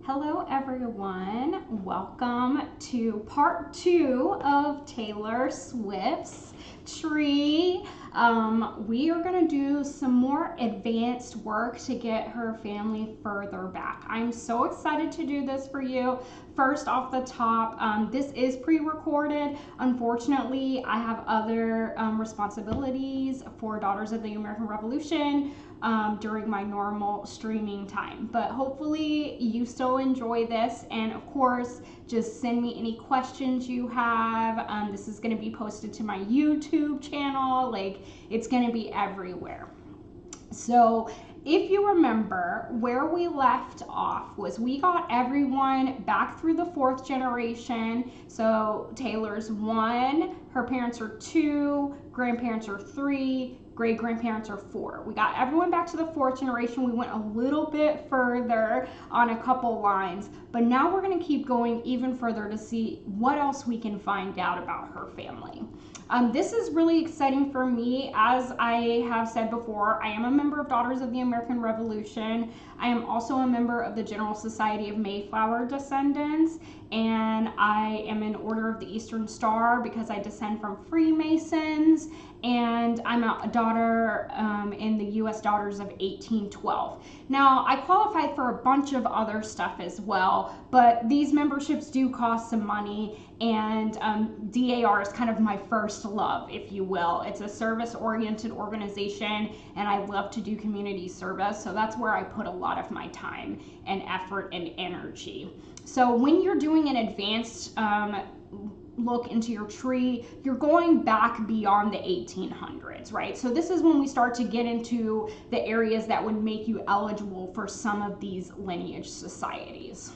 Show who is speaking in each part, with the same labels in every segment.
Speaker 1: Hello everyone, welcome to part 2 of Taylor Swift's tree. We are going to do some more advanced work to get her family further back. I'm so excited to do this for you. First off the top, this is pre-recorded. Unfortunately, I have other responsibilities for Daughters of the American Revolution during my normal streaming time. But hopefully you still enjoy this, and of course, just send me any questions you have. This is going to be posted to my YouTube channel. Like, it's going to be everywhere. So if you remember, where we left off was we got everyone back through the 4th generation. So Taylor's 1, her parents are 2, grandparents are 3, great grandparents are 4. We got everyone back to the 4th generation. We went a little bit further on a couple lines, but now we're going to keep going even further to see what else we can find out about her family. This is really exciting for me. As I have said before, I am a member of Daughters of the American Revolution. I am also a member of the General Society of Mayflower Descendants, and I am an Order of the Eastern Star because I descend from Freemasons, and I'm a daughter in the U.S. Daughters of 1812. Now, I qualified for a bunch of other stuff as well, but these memberships do cost some money, and DAR is kind of my first love, if you will. It's a service-oriented organization, and I love to do community service, so that's where I put a lot of my time and effort and energy. So when you're doing an advanced look into your tree, you're going back beyond the 1800s, right? So this is when we start to get into the areas that would make you eligible for some of these lineage societies.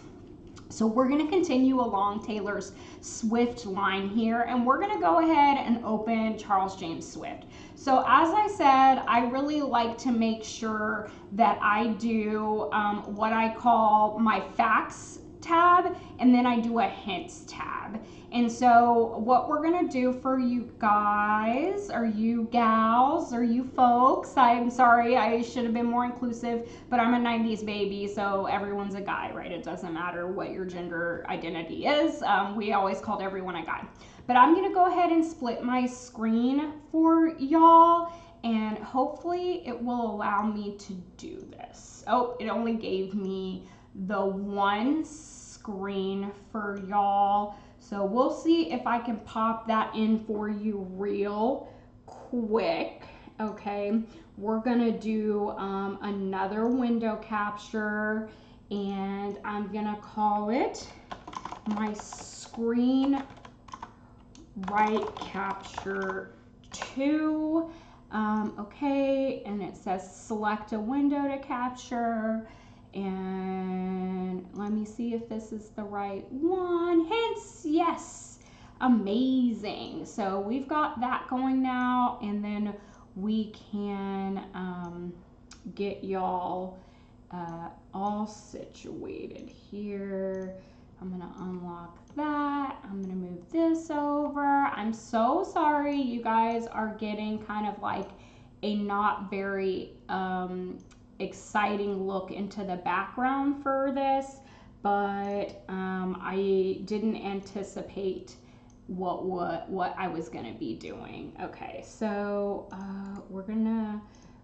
Speaker 1: So we're going to continue along Taylor's Swift line here, and we're going to go ahead and open Charles James Swift. So as I said, I really like to make sure that I do what I call my facts tab, and then I do a hints tab. And so what we're gonna do for you guys, or you gals, or you folks, I'm sorry, I should have been more inclusive, but I'm a 90s baby, so everyone's a guy, right? It doesn't matter what your gender identity is. We always called everyone a guy. But I'm gonna go ahead and split my screen for y'all, and hopefully it will allow me to do this. Oh, it only gave me the one screen for y'all. So we'll see if I can pop that in for you real quick. Okay, we're gonna do another window capture, and I'm gonna call it my screen right capture 2. Okay, and it says select a window to capture, and let me see if this is the right one. Hints, yes, amazing. So we've got that going now, and then we can get y'all all situated here. I'm gonna unlock that. I'm gonna move this over. I'm so sorry you guys are getting kind of like a not very exciting look into the background for this, but I didn't anticipate what I was gonna be doing. Okay, so we're gonna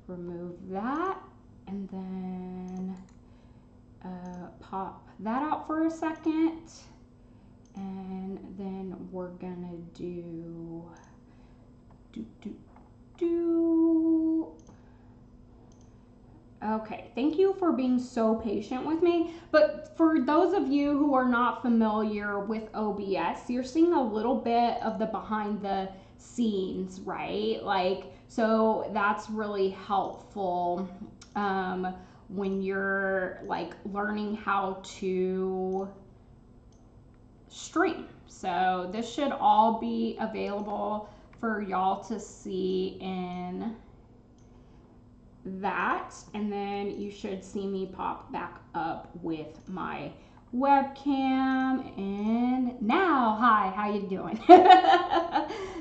Speaker 1: remove that, and then pop that out for a second, and then we're gonna do Okay, thank you for being so patient with me. But for those of you who are not familiar with OBS, you're seeing a little bit of the behind the scenes, right? Like, so that's really helpful when you're like learning how to stream. So this should all be available for y'all to see in that, and then you should see me pop back up with my webcam. And now, hi, how you doing?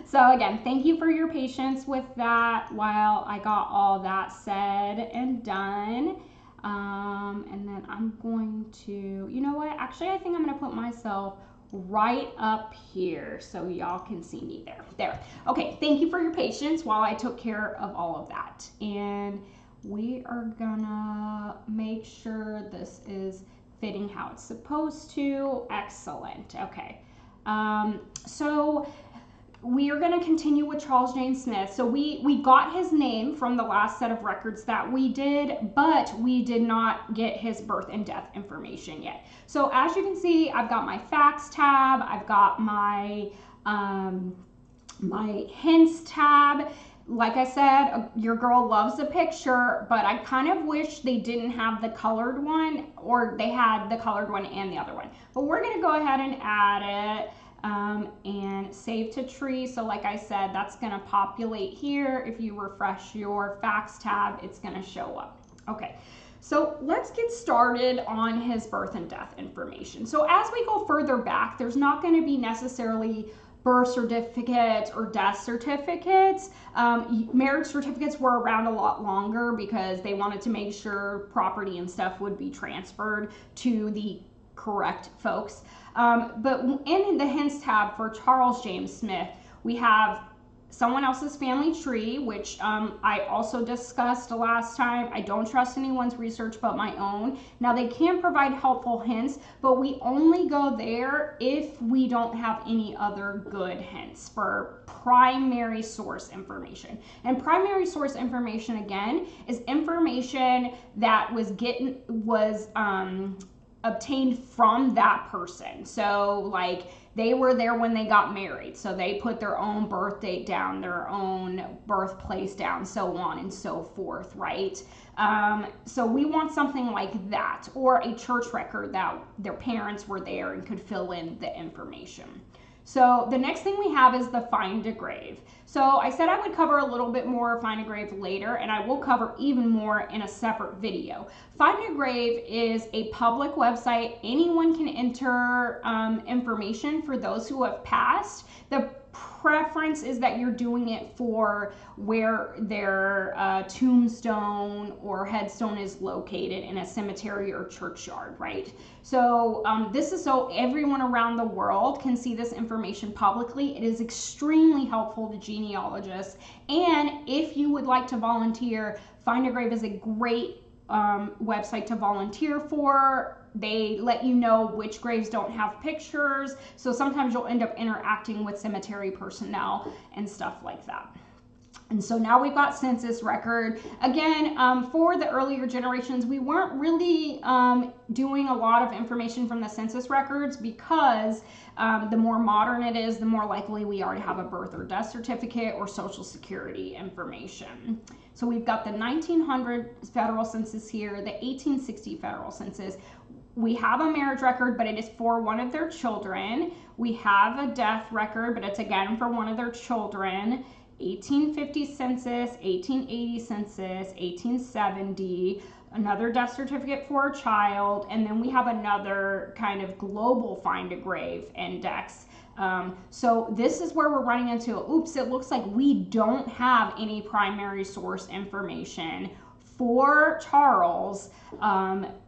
Speaker 1: So again, thank you for your patience with that while I got all that said and done. And then I'm going to, you know what? Actually, I think I'm going to put myself right up here so y'all can see me there. There. Okay, thank you for your patience while I took care of all of that. And we are gonna make sure this is fitting how it's supposed to. Excellent. Okay. So we are going to continue with Charles James Smith. So we got his name from the last set of records that we did, but we did not get his birth and death information yet. So as you can see, I've got my facts tab, I've got my my hints tab. Like I said, your girl loves a picture, but I kind of wish they didn't have the colored one, or they had the colored one and the other one. But we're going to go ahead and add it. And save to tree. So like I said, that's going to populate here. If you refresh your facts tab, it's going to show up. Okay, so let's get started on his birth and death information. So as we go further back, there's not going to be necessarily birth certificates or death certificates. Marriage certificates were around a lot longer because they wanted to make sure property and stuff would be transferred to the correct folks. But in the hints tab for Charles James Smith, we have someone else's family tree, which I also discussed last time. I don't trust anyone's research but my own. Now, they can provide helpful hints, but we only go there if we don't have any other good hints for primary source information. And primary source information, again, is information that was obtained from that person. So like they were there when they got married, so they put their own birth date down, their own birthplace down, so on and so forth, right? So we want something like that, or a church record that their parents were there and could fill in the information. So the next thing we have is the find a grave. So I said I would cover a little bit more find a grave later, and I will cover even more in a separate video. Find a grave is a public website. Anyone can enter information for those who have passed. The preference is that you're doing it for where their tombstone or headstone is located in a cemetery or churchyard, right? So this is so everyone around the world can see this information publicly. It is extremely helpful to genealogists. And if you would like to volunteer, Find a Grave is a great website to volunteer for. They let you know which graves don't have pictures, so sometimes you'll end up interacting with cemetery personnel and stuff like that. And so now we've got census record. Again, for the earlier generations, we weren't really doing a lot of information from the census records because the more modern it is, the more likely we are to have a birth or death certificate or social security information. So we've got the 1900 federal census here, the 1860 federal census. We have a marriage record, but it is for one of their children. We have a death record, but it's again for one of their children. 1850 census, 1880 census, 1870, another death certificate for a child, and then we have another kind of global find a grave index. So this is where we're running into, oops, it looks like we don't have any primary source information for Charles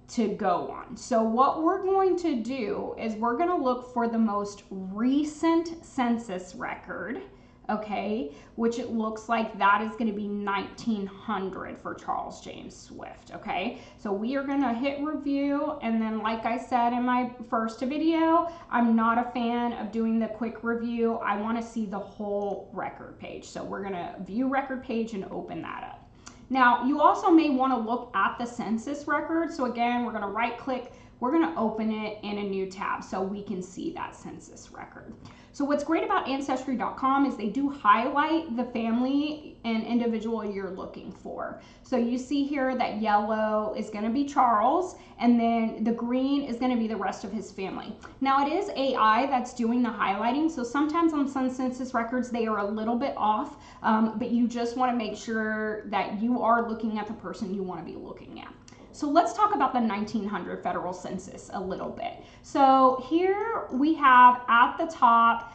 Speaker 1: to go on. So what we're going to do is we're going to look for the most recent census record, okay, which it looks like that is going to be 1900 for Charles James Swift, okay? So we are going to hit review, and then like I said in my first video, I'm not a fan of doing the quick review. I want to see the whole record page. So we're going to view record page and open that up. Now, you also may want to look at the census record. So again, we're going to right click, we're going to open it in a new tab so we can see that census record. So what's great about Ancestry.com is they do highlight the family and individual you're looking for. So you see here that yellow is going to be Charles, and then the green is going to be the rest of his family. Now it is AI that's doing the highlighting, so sometimes on some census records they are a little bit off, but you just want to make sure that you are looking at the person you want to be looking at. So let's talk about the 1900 federal census a little bit. So here we have at the top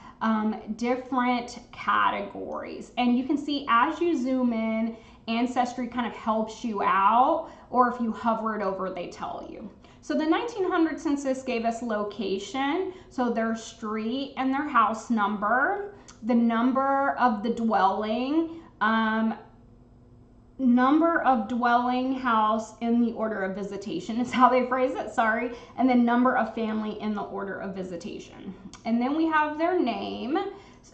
Speaker 1: different categories. And you can see as you zoom in, Ancestry kind of helps you out, or if you hover it over, they tell you. So the 1900 census gave us location, so their street and their house number, the number of the dwelling, number of dwelling house in the order of visitation is how they phrase it, sorry, and then number of family in the order of visitation. And then we have their name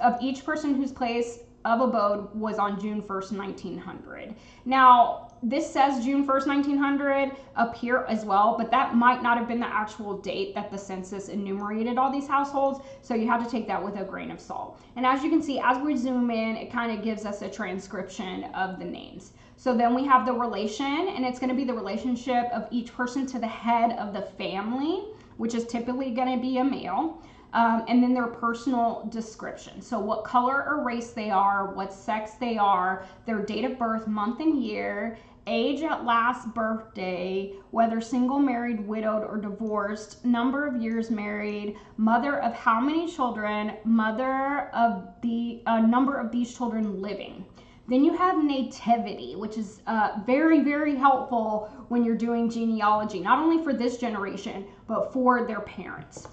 Speaker 1: of each person whose place of abode was on June 1st, 1900. Now, this says June 1st, 1900 up here as well, but that might not have been the actual date that the census enumerated all these households, so you have to take that with a grain of salt. And as you can see, as we zoom in, it kind of gives us a transcription of the names. So then we have the relation, and it's going to be the relationship of each person to the head of the family, which is typically going to be a male. And then their personal description. So what color or race they are, what sex they are, their date of birth, month and year, age at last birthday, whether single, married, widowed, or divorced, number of years married, mother of how many children, mother of the number of these children living. Then you have nativity, which is very, very helpful when you're doing genealogy, not only for this generation, but for their parents.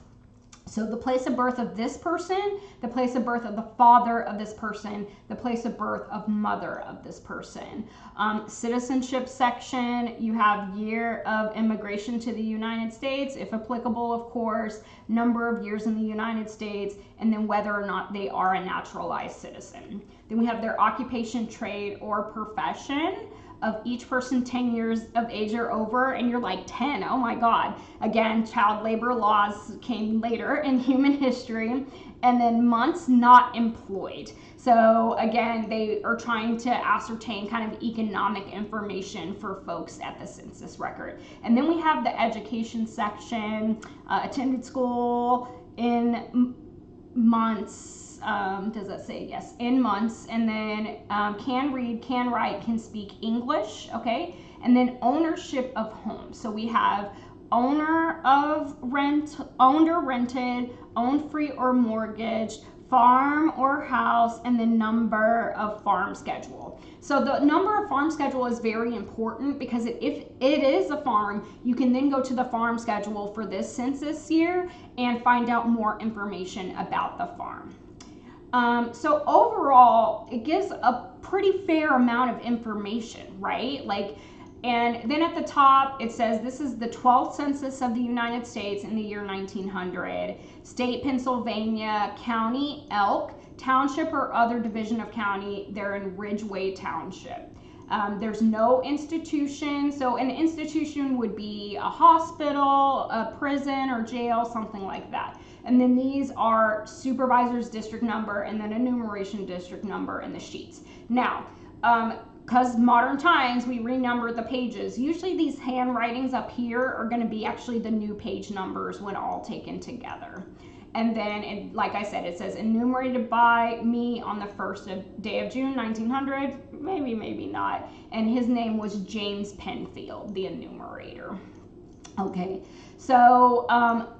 Speaker 1: So the place of birth of this person, the place of birth of the father of this person, the place of birth of mother of this person. Citizenship section, you have year of immigration to the United States, if applicable, of course, number of years in the United States, and then whether or not they are a naturalized citizen. Then we have their occupation, trade, or profession of each person 10 years of age or over, and you're like 10, oh my God. Again, child labor laws came later in human history. And then months not employed. So again, they are trying to ascertain kind of economic information for folks at the census record. And then we have the education section, attended school in months, does that say? Yes, in months, and then can read, can write, can speak English, okay? And then ownership of home. So we have owner of rent, owned or rented, owned free or mortgaged, farm or house, and the number of farm schedule. So the number of farm schedule is very important because if it is a farm, you can then go to the farm schedule for this census year and find out more information about the farm. So overall, it gives a pretty fair amount of information, right? And then at the top, it says this is the 12th census of the United States in the year 1900. State, Pennsylvania, county, Elk, township or other division of county, they're in Ridgeway Township. There's no institution. So an institution would be a hospital, a prison or jail, something like that. And then these are supervisor's district number and then enumeration district number in the sheets. Now, because modern times we renumber the pages, usually these handwritings up here are going to be actually the new page numbers when all taken together. And then, like I said, it says enumerated by me on the first day of June, 1900, maybe not. And his name was James Penfield, the enumerator. Okay, so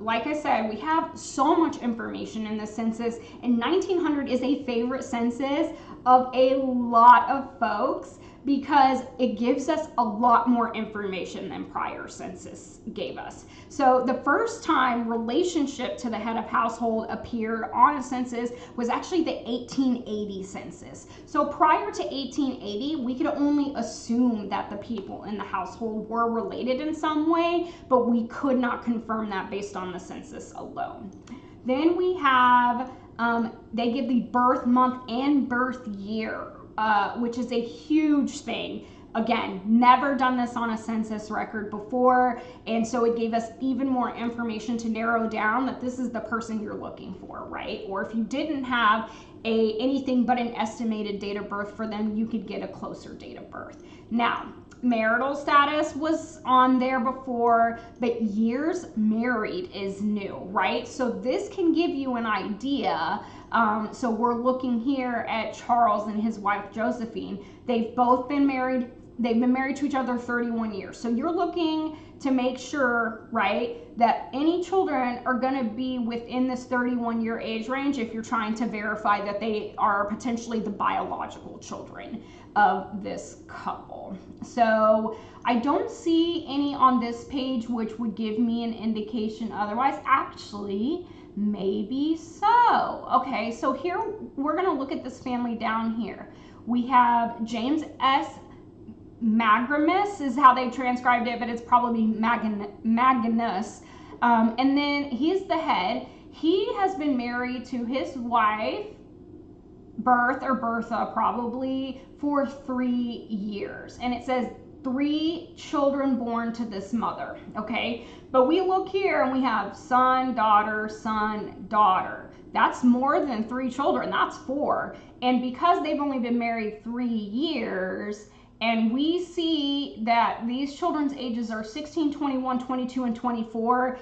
Speaker 1: like I said, we have so much information in the census, and 1900 is a favorite census of a lot of folks because it gives us a lot more information than prior census gave us. So the first time relationship to the head of household appeared on a census was actually the 1880 census. So prior to 1880, we could only assume that the people in the household were related in some way, but we could not confirm that based on the census alone. Then we have, they give the birth month and birth year, which is a huge thing. Again, never done this on a census record before, and so it gave us even more information to narrow down that this is the person you're looking for, right? Or if you didn't have anything but an estimated date of birth for them, you could get a closer date of birth. Now, marital status was on there before, but years married is new, right? So this can give you an idea. So we're looking here at Charles and his wife Josephine. They've both been married they've been married to each other 31 years. So you're looking to make sure, right, that any children are going to be within this 31-year age range if you're trying to verify that they are potentially the biological children of this couple. So I don't see any on this page which would give me an indication otherwise. Actually, maybe so. Okay, so here we're going to look at this family down here. We have James S. Magnus is how they transcribed it, but it's probably Magnus. And then he's the head. He has been married to his wife, Bertha probably, for 3 years. And it says 3 children born to this mother, okay? But we look here and we have son, daughter, son, daughter. That's more than 3 children, that's 4. And because they've only been married 3 years, and we see that these children's ages are 16, 21, 22, and 24,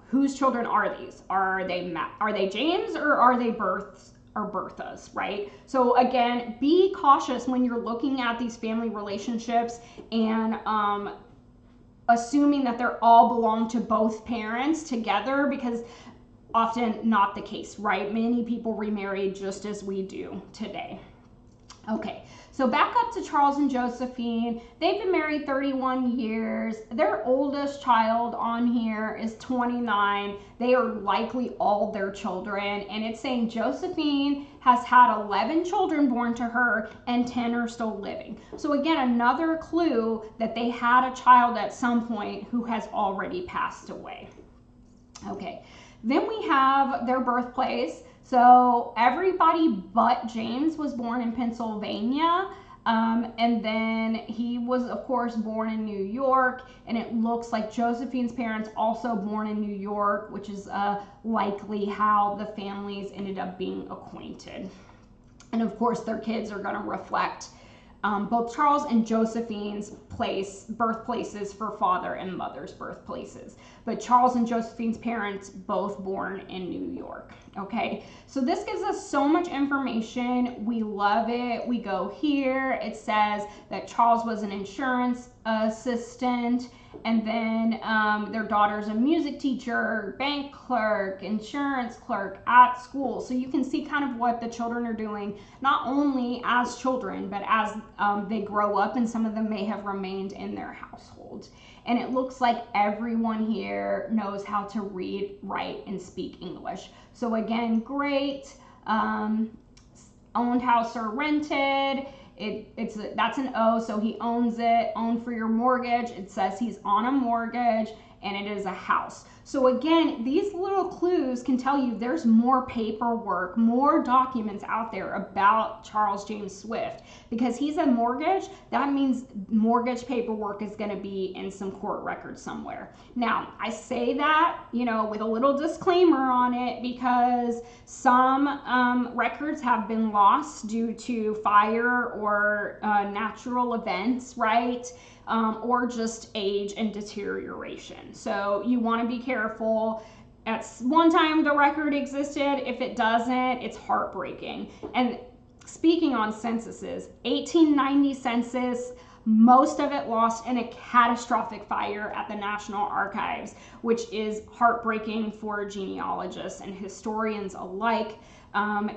Speaker 1: whose children are these? Are they James or are they Bertha's, right? So again, be cautious when you're looking at these family relationships and assuming that they're all belong to both parents together, because often not the case, right? Many people remarry just as we do today. Okay, so back up to Charles and Josephine. They've been married 31 years. Their oldest child on here is 29. They are likely all their children. And it's saying Josephine has had 11 children born to her and 10 are still living. So again, another clue that they had a child at some point who has already passed away. Okay, then we have their birthplace. So everybody but James was born in Pennsylvania. And then he was, of course, born in New York. And it looks like Josephine's parents also born in New York, which is likely how the families ended up being acquainted. And of course, their kids are going to reflect both Charles and Josephine's birthplaces for father and mother's birthplaces. But Charles and Josephine's parents both born in New York. Okay, so this gives us so much information. We love it. We go here. It says that Charles was an insurance assistant, and then their daughter's a music teacher, bank clerk, insurance clerk at school. So you can see kind of what the children are doing, not only as children, but as they grow up, and some of them may have remained in their household. And it looks like everyone here knows how to read, write, and speak English. So again, great. Owned house or rented. That's an O, so he owns it. Owned for your mortgage. It says he's on a mortgage, and it is a house. So again, these little clues can tell you there's more paperwork, more documents out there about Charles James Swift. Because he's a mortgage, that means mortgage paperwork is going to be in some court record somewhere. Now, I say that, with a little disclaimer on it, because some records have been lost due to fire or natural events, right? Or just age and deterioration. So you want to be careful. At one time the record existed. If it doesn't, it's heartbreaking. And speaking on censuses, 1890 census, most of it lost in a catastrophic fire at the National Archives, which is heartbreaking for genealogists and historians alike.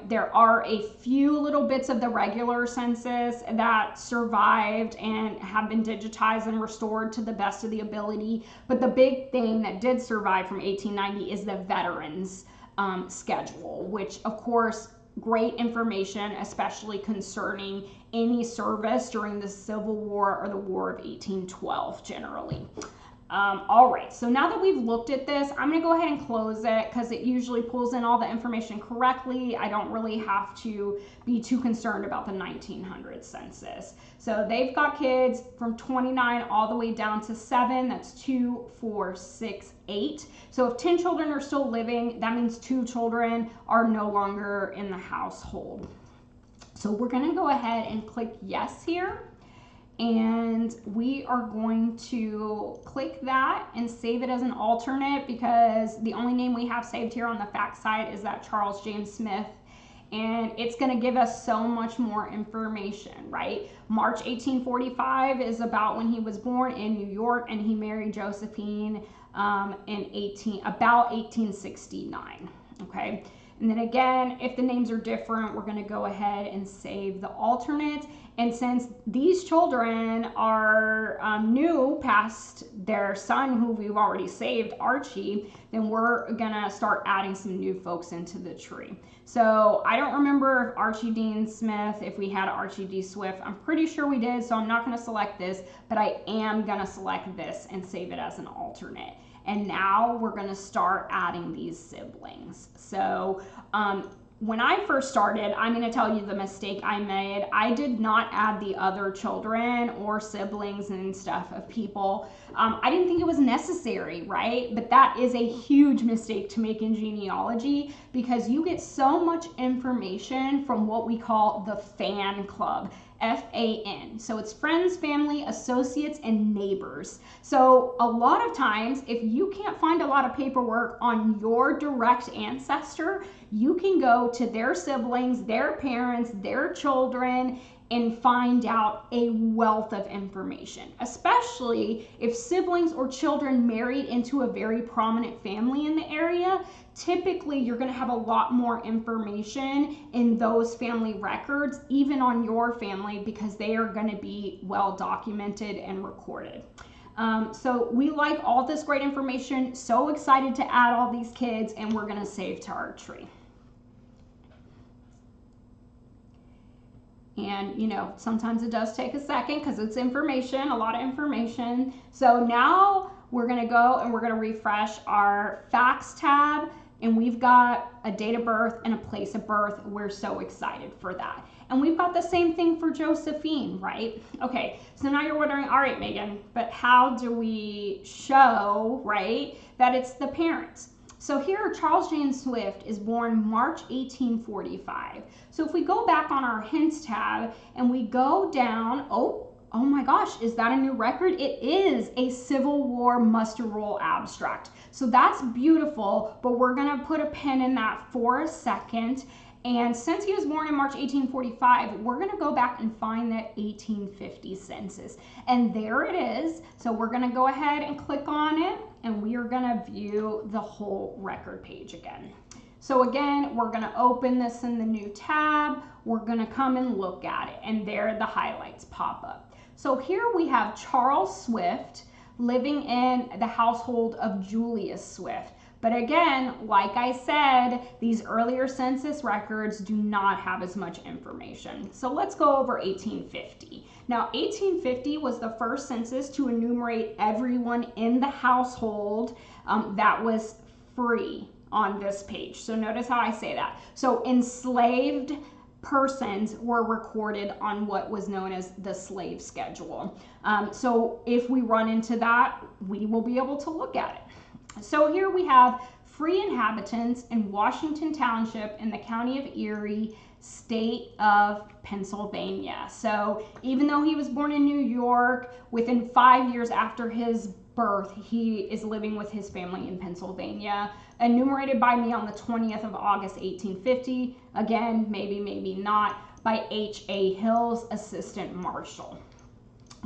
Speaker 1: There are a few little bits of the regular census that survived and have been digitized and restored to the best of the ability. But the big thing that did survive from 1890 is the veterans schedule, which of course, great information, especially concerning any service during the Civil War or the War of 1812 generally. All right, so now that we've looked at this, I'm going to go ahead and close it because it usually pulls in all the information correctly. I don't really have to be too concerned about the 1900 census. So they've got kids from 29 all the way down to 7. That's 2, 4, 6, 8. So if 10 children are still living, that means 2 children are no longer in the household. So we're going to go ahead and click yes here. And we are going to click that and save it as an alternate because the only name we have saved here on the fact side is that Charles James Smith. and it's going to give us so much more information, right? March 1845 is about when he was born in New York, and he married Josephine in about 1869. Okay. And then again, if the names are different, we're going to go ahead and save the alternate. And since these children are new past their son, who we've already saved, Archie, then we're going to start adding some new folks into the tree. So I don't remember if Archie Dean Smith, if we had Archie D. Swift. I'm pretty sure we did, so I'm not going to select this, but I am going to select this and save it as an alternate. And now we're going to start adding these siblings. So when I first started, I'm going to tell you the mistake I made. I did not add the other children or siblings and stuff of people. I didn't think it was necessary, right? But that is a huge mistake to make in genealogy, because you get so much information from what we call the fan club. FAN. So it's friends, family, associates, and neighbors. So a lot of times, if you can't find a lot of paperwork on your direct ancestor, you can go to their siblings, their parents, their children, and find out a wealth of information, especially if siblings or children married into a very prominent family in the area. Typically, you're going to have a lot more information in those family records, even on your family, because they are going to be well documented and recorded. So we like all this great information, so excited to add all these kids, and we're going to save to our tree. And, you know, sometimes it does take a second because it's information, a lot of information. So now we're going to go and we're going to refresh our facts tab, and we've got a date of birth and a place of birth. We're so excited for that. And we've got the same thing for Josephine, right? Okay, so now you're wondering, all right, Megan, but how do we show, right, that it's the parents? So here, Charles James Swift is born March 1845. So if we go back on our hints tab and we go down, oh my gosh, is that a new record? It is a Civil War muster roll abstract. So that's beautiful, but we're gonna put a pin in that for a second. And since he was born in March 1845, we're going to go back and find that 1850 census. And there it is. So we're going to go ahead and click on it, and we are going to view the whole record page again. So again, we're going to open this in the new tab. We're going to come and look at it, and there the highlights pop up. So here we have Charles Swift living in the household of Julius Swift. But again, like I said, these earlier census records do not have as much information. So let's go over 1850. Now, 1850 was the first census to enumerate everyone in the household that was free on this page. So notice how I say that. So enslaved persons were recorded on what was known as the slave schedule. So if we run into that, we will be able to look at it. So here we have free inhabitants in Washington Township in the county of Erie, state of Pennsylvania. So even though he was born in New York, within 5 years after his birth, he is living with his family in Pennsylvania. Enumerated by me on the 20th of August, 1850. Again, maybe not, by H.A. Hills, Assistant Marshal.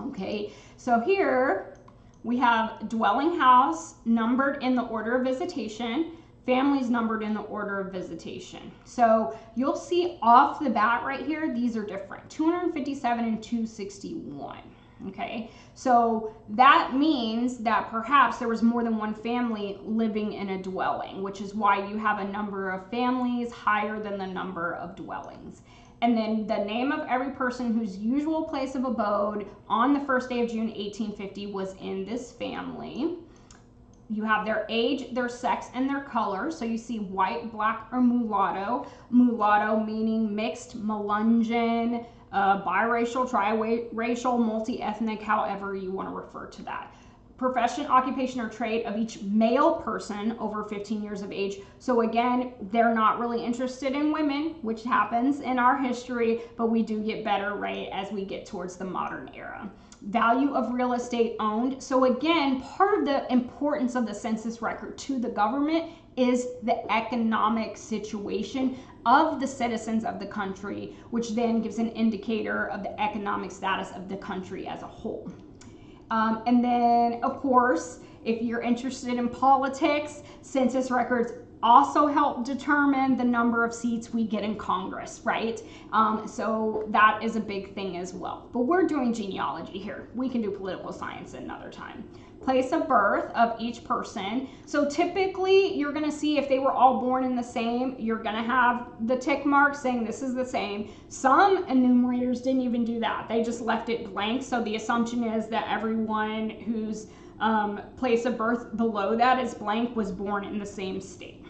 Speaker 1: Okay, so here we have dwelling house numbered in the order of visitation, families numbered in the order of visitation. So you'll see off the bat right here, these are different, 257 and 261. Okay, so that means that perhaps there was more than one family living in a dwelling, which is why you have a number of families higher than the number of dwellings. And then the name of every person whose usual place of abode on the first day of June 1850 was in this family. You have their age, their sex, and their color. So you see white, black, or mulatto. Mulatto meaning mixed, Melungeon, biracial, triracial, multi-ethnic, however you want to refer to that. Profession, occupation, or trade of each male person over 15 years of age. So again, they're not really interested in women, which happens in our history, but we do get better, right, as we get towards the modern era. Value of real estate owned. So again, part of the importance of the census record to the government is the economic situation of the citizens of the country, which then gives an indicator of the economic status of the country as a whole. And then, of course, if you're interested in politics, census records also help determine the number of seats we get in Congress, right? So that is a big thing as well. But we're doing genealogy here. We can do political science another time. Place of birth of each person. So typically you're going to see if they were all born in the same, you're going to have the tick mark saying this is the same. Some enumerators didn't even do that. They just left it blank. So the assumption is that everyone whose place of birth below that is blank was born in the same state.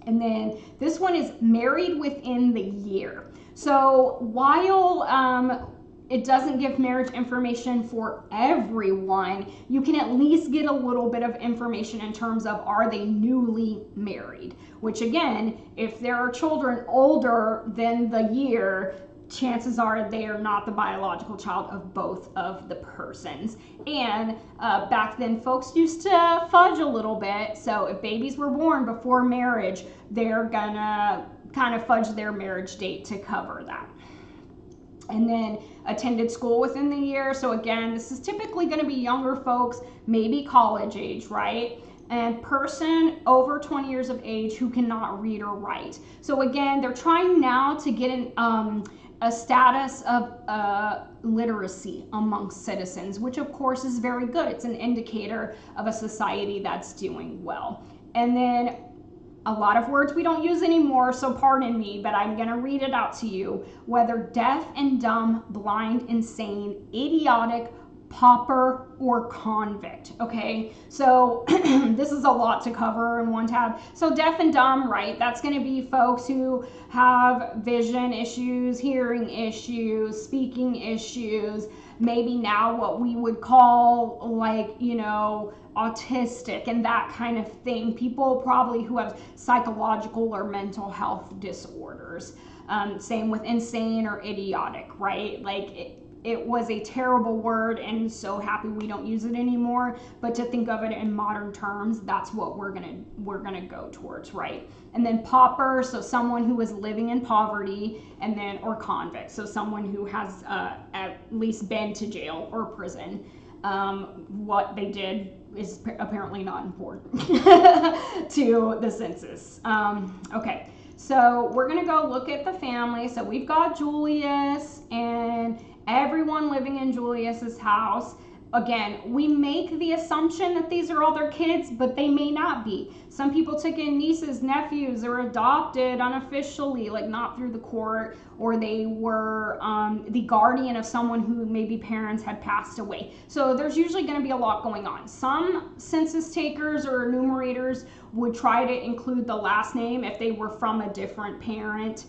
Speaker 1: And then this one is married within the year. So while it doesn't give marriage information for everyone, you can at least get a little bit of information in terms of, are they newly married? Which again, if there are children older than the year, chances are they are not the biological child of both of the persons. And back then, folks used to fudge a little bit. So if babies were born before marriage, they're gonna kind of fudge their marriage date to cover that. And then attended school within the year. So again, this is typically going to be younger folks, maybe college age, right? And person over 20 years of age who cannot read or write. So again, they're trying now to get a status of literacy amongst citizens, which of course is very good. It's an indicator of a society that's doing well. And then a lot of words we don't use anymore, so pardon me, but I'm going to read it out to you. Whether deaf and dumb, blind, insane, idiotic, pauper, or convict. Okay, so this is a lot to cover in one tab. So deaf and dumb, right? That's going to be folks who have vision issues, hearing issues, speaking issues, maybe now what we would call, like, you know, autistic and that kind of thing. People probably who have psychological or mental health disorders. Same with insane or idiotic, right? Like it was a terrible word, and so happy we don't use it anymore. But to think of it in modern terms, that's what we're gonna go towards, right? And then pauper, so someone who is living in poverty, and then or convict, so someone who has at least been to jail or prison. What they did is apparently not important to the census. Okay, so we're gonna go look at the family. So we've got Julius and everyone living in Julius's house. Again, we make the assumption that these are all their kids, but they may not be. Some people took in nieces, nephews, or adopted unofficially, like not through the court, or they were the guardian of someone who maybe parents had passed away. So there's usually going to be a lot going on. Some census takers or enumerators would try to include the last name if they were from a different parent.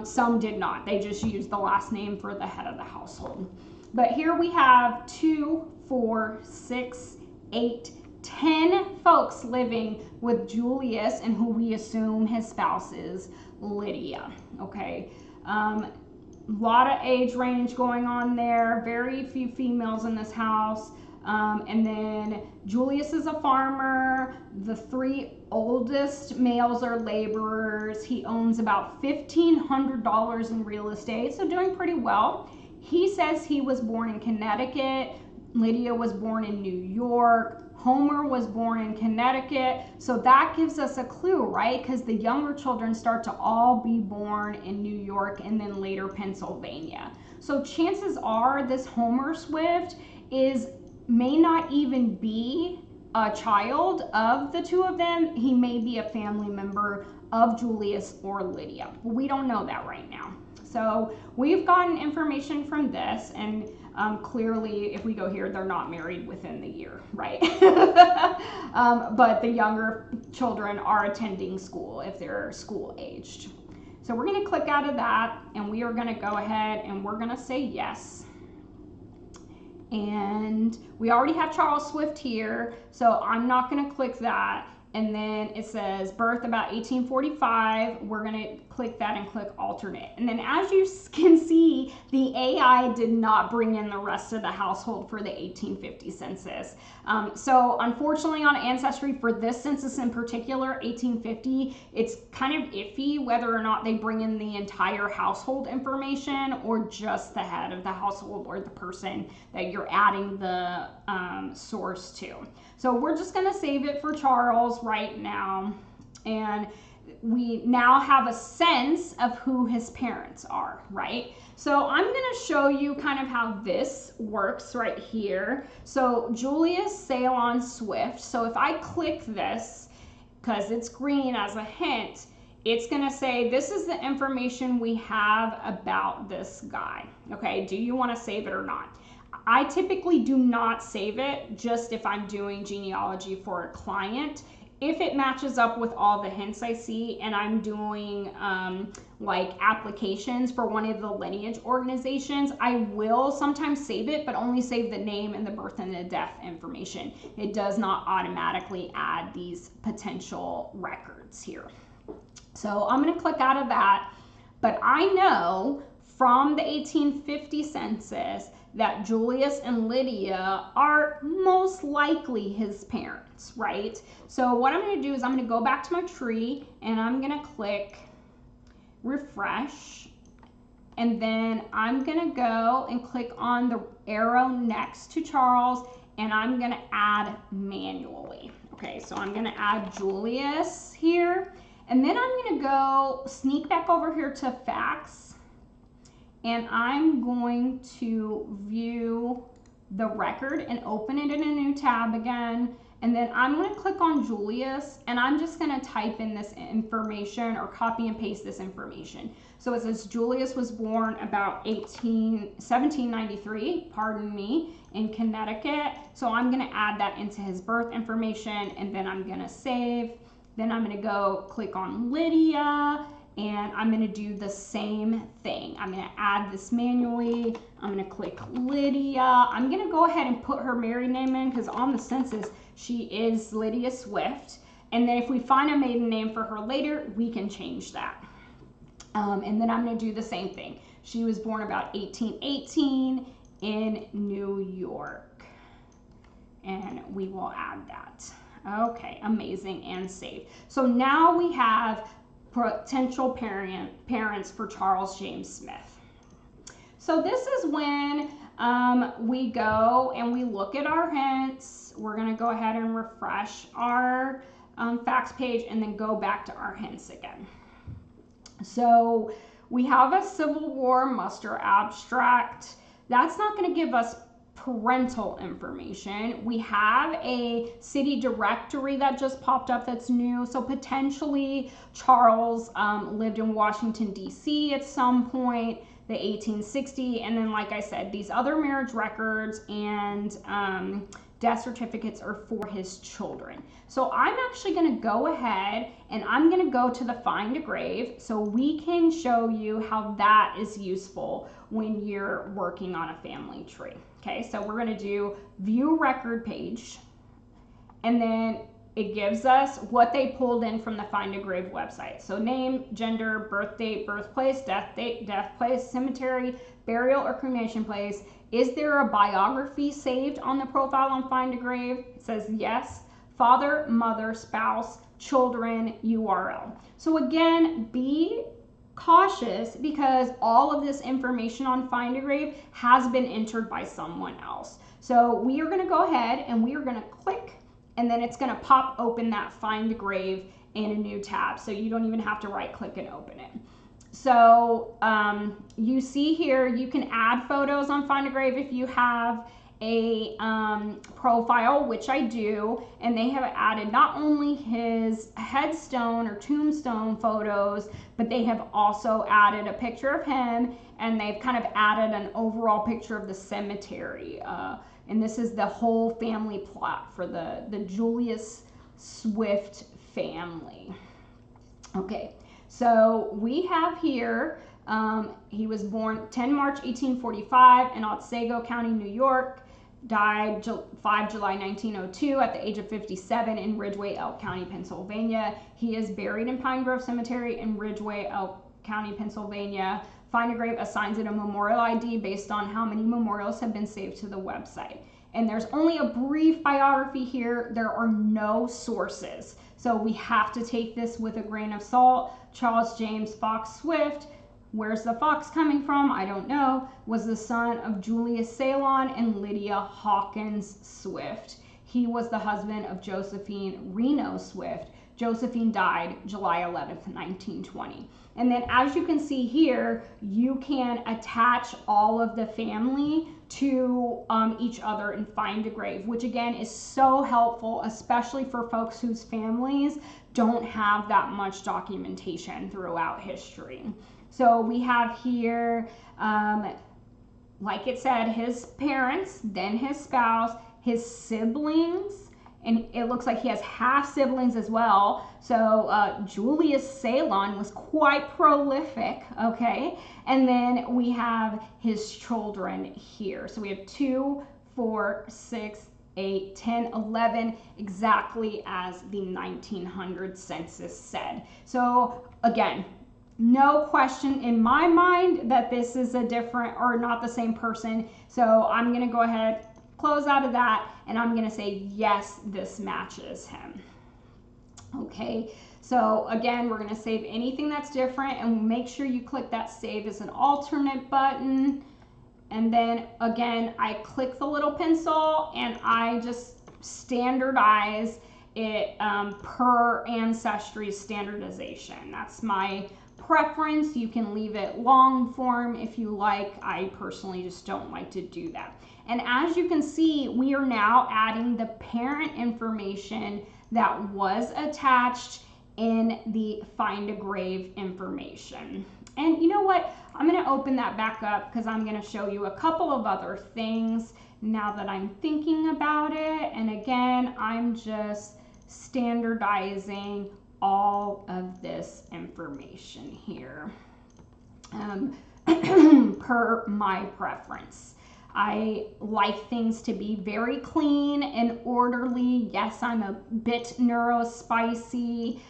Speaker 1: Some did not. They just used the last name for the head of the household. But here we have 2, 4, 6, 8, 10 folks living with Julius, and who we assume his spouse is Lydia. Okay, lot of age range going on there. Very few females in this house. And then Julius is a farmer. The 3 oldest males are laborers. He owns about $1,500 in real estate, so doing pretty well. He says he was born in Connecticut. Lydia was born in New York. Homer was born in Connecticut. So that gives us a clue, right? Because the younger children start to all be born in New York and then later Pennsylvania. So chances are this Homer Swift may not even be a child of the two of them. He may be a family member of Julius or Lydia. We don't know that right now. So we've gotten information from this, and clearly if we go here, they're not married within the year, right? But the younger children are attending school if they're school aged. So we're going to click out of that, and we are going to go ahead and we're going to say yes. And we already have Charles Swift here, so I'm not going to click that. and then it says birth about 1845. We're going to click that and click alternate. And then as you can see, the AI did not bring in the rest of the household for the 1850 census. So unfortunately on Ancestry for this census in particular, 1850, it's kind of iffy whether or not they bring in the entire household information or just the head of the household or the person that you're adding the source to. So we're just going to save it for Charles right now, and we now have a sense of who his parents are, right? So I'm going to show you kind of how this works right here. So Julius Ceylon Swift. So if I click this, because it's green as a hint, it's going to say this is the information we have about this guy. Okay, do you want to save it or not? I typically do not save it, just if I'm doing genealogy for a client. If it matches up with all the hints I see and I'm doing like applications for one of the lineage organizations, I will sometimes save it, but only save the name and the birth and the death information. It does not automatically add these potential records here. So I'm going to click out of that, but I know from the 1850 census that Julius and Lydia are most likely his parents, right? So what I'm going to do is I'm going to go back to my tree and I'm going to click refresh, and then I'm going to go and click on the arrow next to Charles, and I'm going to add manually. Okay, so I'm going to add Julius here, and then I'm going to go sneak back over here to facts, and I'm going to view the record and open it in a new tab again. And then I'm going to click on Julius, and I'm just going to type in this information or copy and paste this information. So it says Julius was born about 1793, pardon me, in Connecticut. So I'm going to add that into his birth information, and then I'm going to save. Then I'm going to go click on Lydia, and I'm going to do the same thing. I'm going to add this manually. I'm going to click Lydia. I'm going to go ahead and put her married name in because on the census, she is Lydia Swift. And then if we find a maiden name for her later, we can change that. And then I'm going to do the same thing. She was born about 1818 in New York. And we will add that. Okay, amazing, and save. So now we have potential parents for Charles James Smith. So this is when we go and we look at our hints. We're going to go ahead and refresh our facts page and then go back to our hints again. So we have a Civil War muster abstract. That's not going to give us parental information. We have a city directory that just popped up that's new. So potentially Charles lived in Washington, D.C. at some point, the 1860. And then, like I said, these other marriage records and death certificates are for his children. So I'm actually going to go ahead and I'm going to go to the Find a Grave so we can show you how that is useful when you're working on a family tree. Okay, so we're going to do View Record Page, and then it gives us what they pulled in from the Find a Grave website. So name, gender, birth date, birthplace, death date, death place, cemetery, burial or cremation place. Is there a biography saved on the profile on Find a Grave? It says yes. Father, mother, spouse, children, URL. So again, be cautious because all of this information on Find a Grave has been entered by someone else. So we are going to go ahead and we are going to click, and then it's going to pop open that Find a Grave in a new tab. So you don't even have to right click and open it. So you see here, you can add photos on Find a Grave if you have a profile, which I do, and they have added not only his headstone or tombstone photos, but they have also added a picture of him, and they've kind of added an overall picture of the cemetery. And this is the whole family plot for the Julius Swift family. Okay, so we have here, he was born 10 March 1845 in Otsego County, New York. died 5 July 1902 at the age of 57 in Ridgway, Elk County, Pennsylvania. He is buried in Pine Grove Cemetery in Ridgway, Elk County, Pennsylvania. Find a Grave assigns it a memorial ID based on how many memorials have been saved to the website. And there's only a brief biography here. There are no sources. So we have to take this with a grain of salt. Charles James Fox Swift, where's the Fox coming from? I don't know. Was the son of Julius Ceylon and Lydia Hawkins Swift. He was the husband of Josephine Reno Swift. Josephine died July 11th, 1920. And then as you can see here, you can attach all of the family to each other and find a grave, which again is so helpful, especially for folks whose families don't have that much documentation throughout history. So we have here, like it said, his parents, then his spouse, his siblings, and it looks like he has half siblings as well. So Julius Ceylon was quite prolific, okay? And then we have his children here. So we have 2, 4, 6, 8, 10, 11, exactly as the 1900 census said. So again, no question in my mind that this is a different or not the same person. So I'm gonna go ahead, close out of that, and I'm gonna say, yes, this matches him. Okay, so again, we're gonna save anything that's different and make sure you click that save as an alternate button. And then again, I click the little pencil and I just standardize it per ancestry standardization. That's my preference. You can leave it long form if you like. I personally just don't like to do that. And as you can see, we are now adding the parent information that was attached in the Find a Grave information. And you know what? I'm going to open that back up because I'm going to show you a couple of other things now that I'm thinking about it. And again, I'm just standardizing all of this information here per my preference. I like things to be very clean and orderly. Yes, I'm a bit neurospicy.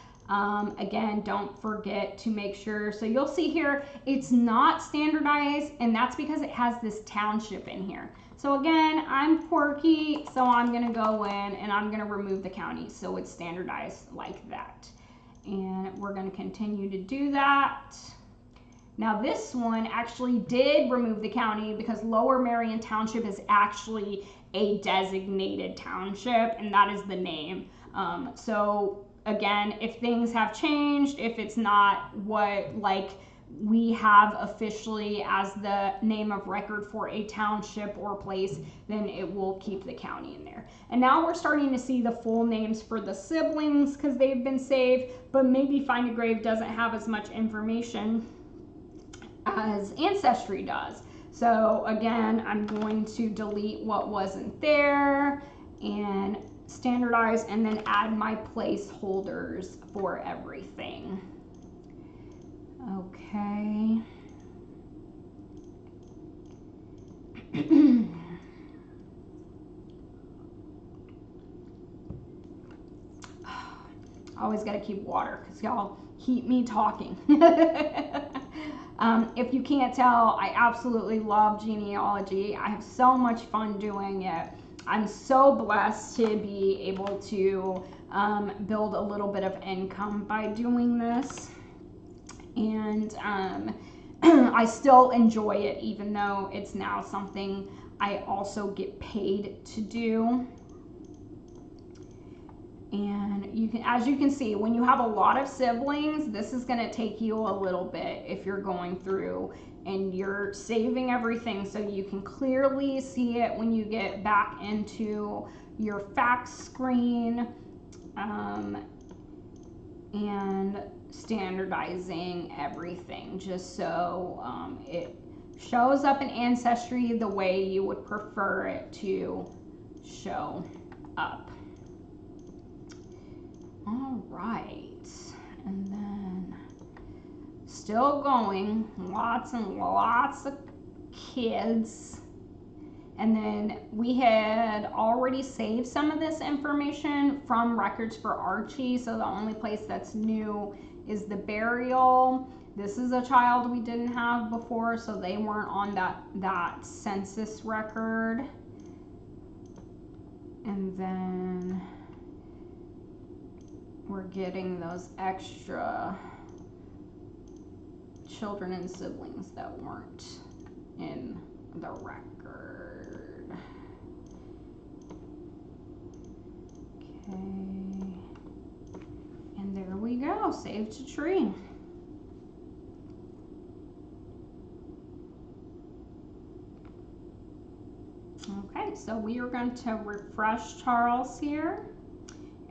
Speaker 1: Again, don't forget to make sure. So you'll see here, it's not standardized, and that's because it has this township in here. So again, I'm quirky, so I'm gonna go in and I'm gonna remove the county so it's standardized like that. And we're gonna continue to do that. Now this one actually did remove the county because Lower Marion Township is actually a designated township, and that is the name. So again, if things have changed, if it's not what like we have officially as the name of record for a township or place, then it will keep the county in there. And now we're starting to see the full names for the siblings because they've been saved, but maybe Find a Grave doesn't have as much information as Ancestry does. So again, I'm going to delete what wasn't there and standardize, and then add my placeholders for everything. Okay. Always got to keep water because y'all keep me talking. If you can't tell, I absolutely love genealogy. I have so much fun doing it. I'm so blessed to be able to build a little bit of income by doing this. And I still enjoy it, even though it's now something I also get paid to do. And you can, as you can see, when you have a lot of siblings, this is going to take you a little bit if you're going through and you're saving everything so you can clearly see it when you get back into your fact screen, and standardizing everything just so it shows up in Ancestry the way you would prefer it to show up. All right, and then still going, lots and lots of kids And then we had already saved some of this information from records for Archie. So the only place that's new is the burial. This is a child we didn't have before, so they weren't on that census record. And then we're getting those extra children and siblings that weren't in the record. Okay. And there we go, save to tree. Okay, so we are going to refresh Charles here,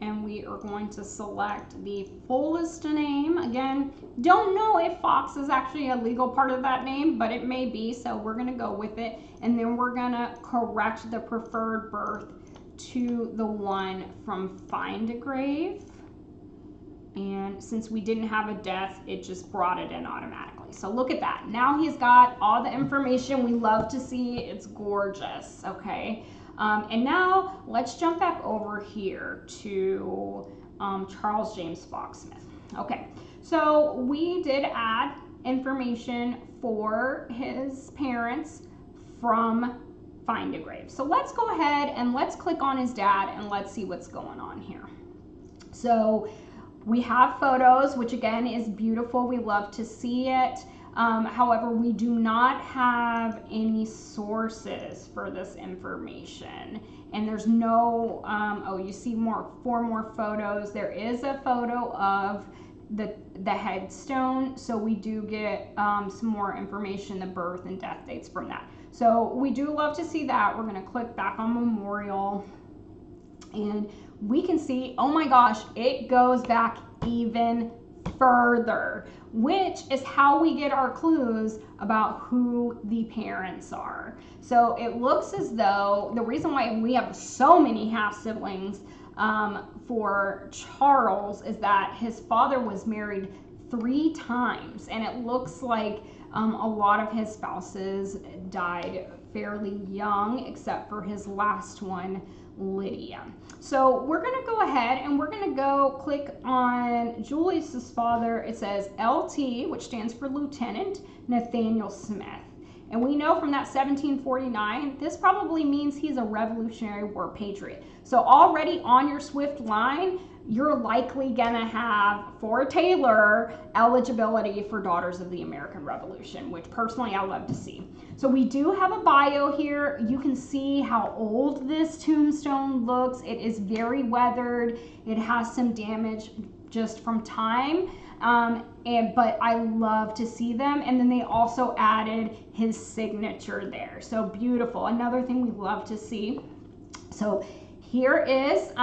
Speaker 1: and we are going to select the fullest name. Again, don't know if Fox is actually a legal part of that name, but it may be, so we're going to go with it. And then we're going to correct the preferred birth to the one from Find a Grave. And since we didn't have a death, it just brought it in automatically. So look at that. Now he's got all the information we love to see. It's gorgeous, okay? And now let's jump back over here to Charles James Fox Smith. Okay, so we did add information for his parents from Find a Grave. So let's go ahead and let's click on his dad and let's see what's going on here. So we have photos, which again is beautiful. We love to see it. However, we do not have any sources for this information. And there's no, oh, you see four more photos. There is a photo of the headstone. So we do get some more information, the birth and death dates from that. So we do love to see that. We're going to click back on memorial. And we can see, oh my gosh, it goes back even further, which is how we get our clues about who the parents are. So it looks as though the reason why we have so many half siblings for Charles is that his father was married 3 times, and it looks like a lot of his spouses died fairly young, except for his last one, Lydia. So we're going to go ahead and we're going to go click on Julius's father. It says LT, which stands for Lieutenant Nathaniel Smith. And we know from that 1749, this probably means he's a Revolutionary War patriot. So already on your Swift line, you're likely gonna have, for Taylor, eligibility for Daughters of the American Revolution, which personally I love to see. So we do have a bio here. You can see how old this tombstone looks. It is very weathered. It has some damage just from time. But I love to see them. And then they also added his signature there. So beautiful. Another thing we love to see. So here is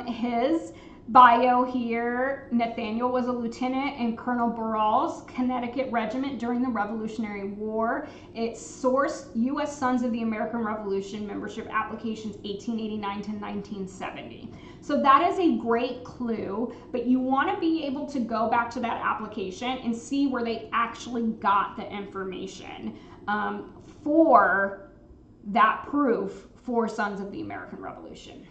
Speaker 1: his bio here. Nathaniel was a lieutenant in Colonel Burrell's Connecticut Regiment during the Revolutionary War. It sourced U.S. Sons of the American Revolution membership applications 1889 to 1970. So that is a great clue, but you want to be able to go back to that application and see where they actually got the information for that proof for Sons of the American Revolution.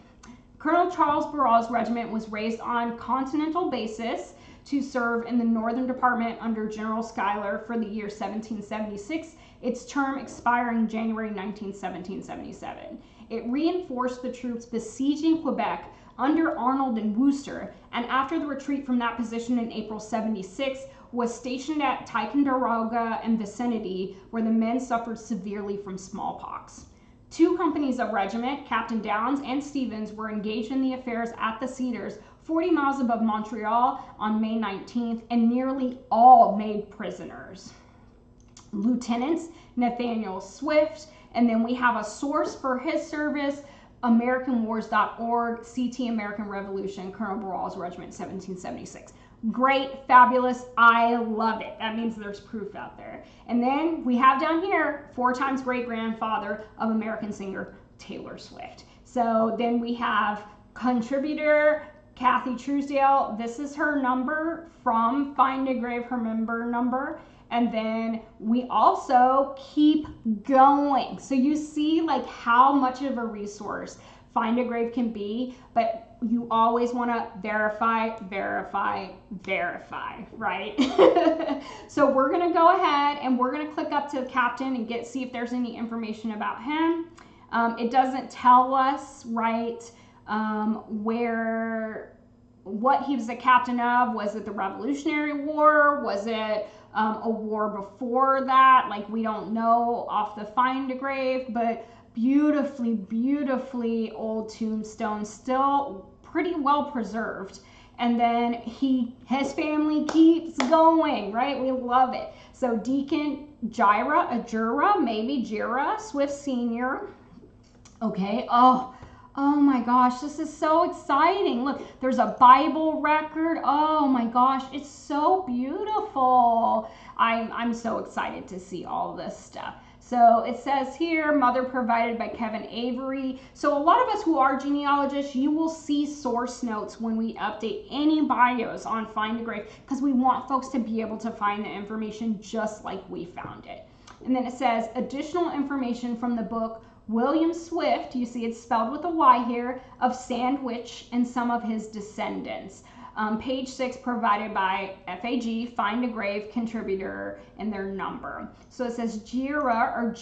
Speaker 1: Colonel Charles Burrell's regiment was raised on continental basis to serve in the Northern Department under General Schuyler for the year 1776, its term expiring January 19, 1777. It reinforced the troops besieging Quebec under Arnold and Wooster, and after the retreat from that position in April 76, was stationed at Ticonderoga and vicinity, where the men suffered severely from smallpox. 2 companies of regiment, Captain Downs and Stevens, were engaged in the affairs at the Cedars, 40 miles above Montreal on May 19th, and nearly all made prisoners. Lieutenants Nathaniel Swift, and then we have a source for his service, AmericanWars.org, CT American Revolution, Colonel Burrell's Regiment, 1776. Great, fabulous, I love it. That means there's proof out there. And then we have down here 4 times great-grandfather of American singer Taylor Swift. So then we have contributor Kathy Truesdale. This is her number from Find a Grave, her member number. And then we also keep going. So you see like how much of a resource Find a Grave can be, but you always want to verify, right? So we're going to go ahead and we're going to click up to the captain and see if there's any information about him. It doesn't tell us, right, what he was the captain of. Was it the Revolutionary War? Was it a war before that? Like, we don't know off the Find a Grave, but beautifully old tombstone, still pretty well preserved. And then his family keeps going, right? We love it. So Deacon Jira Swift Sr. Okay, oh my gosh, this is so exciting. Look, there's a Bible record. Oh my gosh, it's so beautiful. I'm so excited to see all this stuff. So it says here, mother provided by Kevin Avery. So a lot of us who are genealogists, you will see source notes when we update any bios on Find a Grave, because we want folks to be able to find the information just like we found it. And then it says additional information from the book William Swift, you see it's spelled with a Y here, of Sandwich and some of his descendants. Page 6 provided by FAG, Find a Grave contributor, and their number. So it says Jire,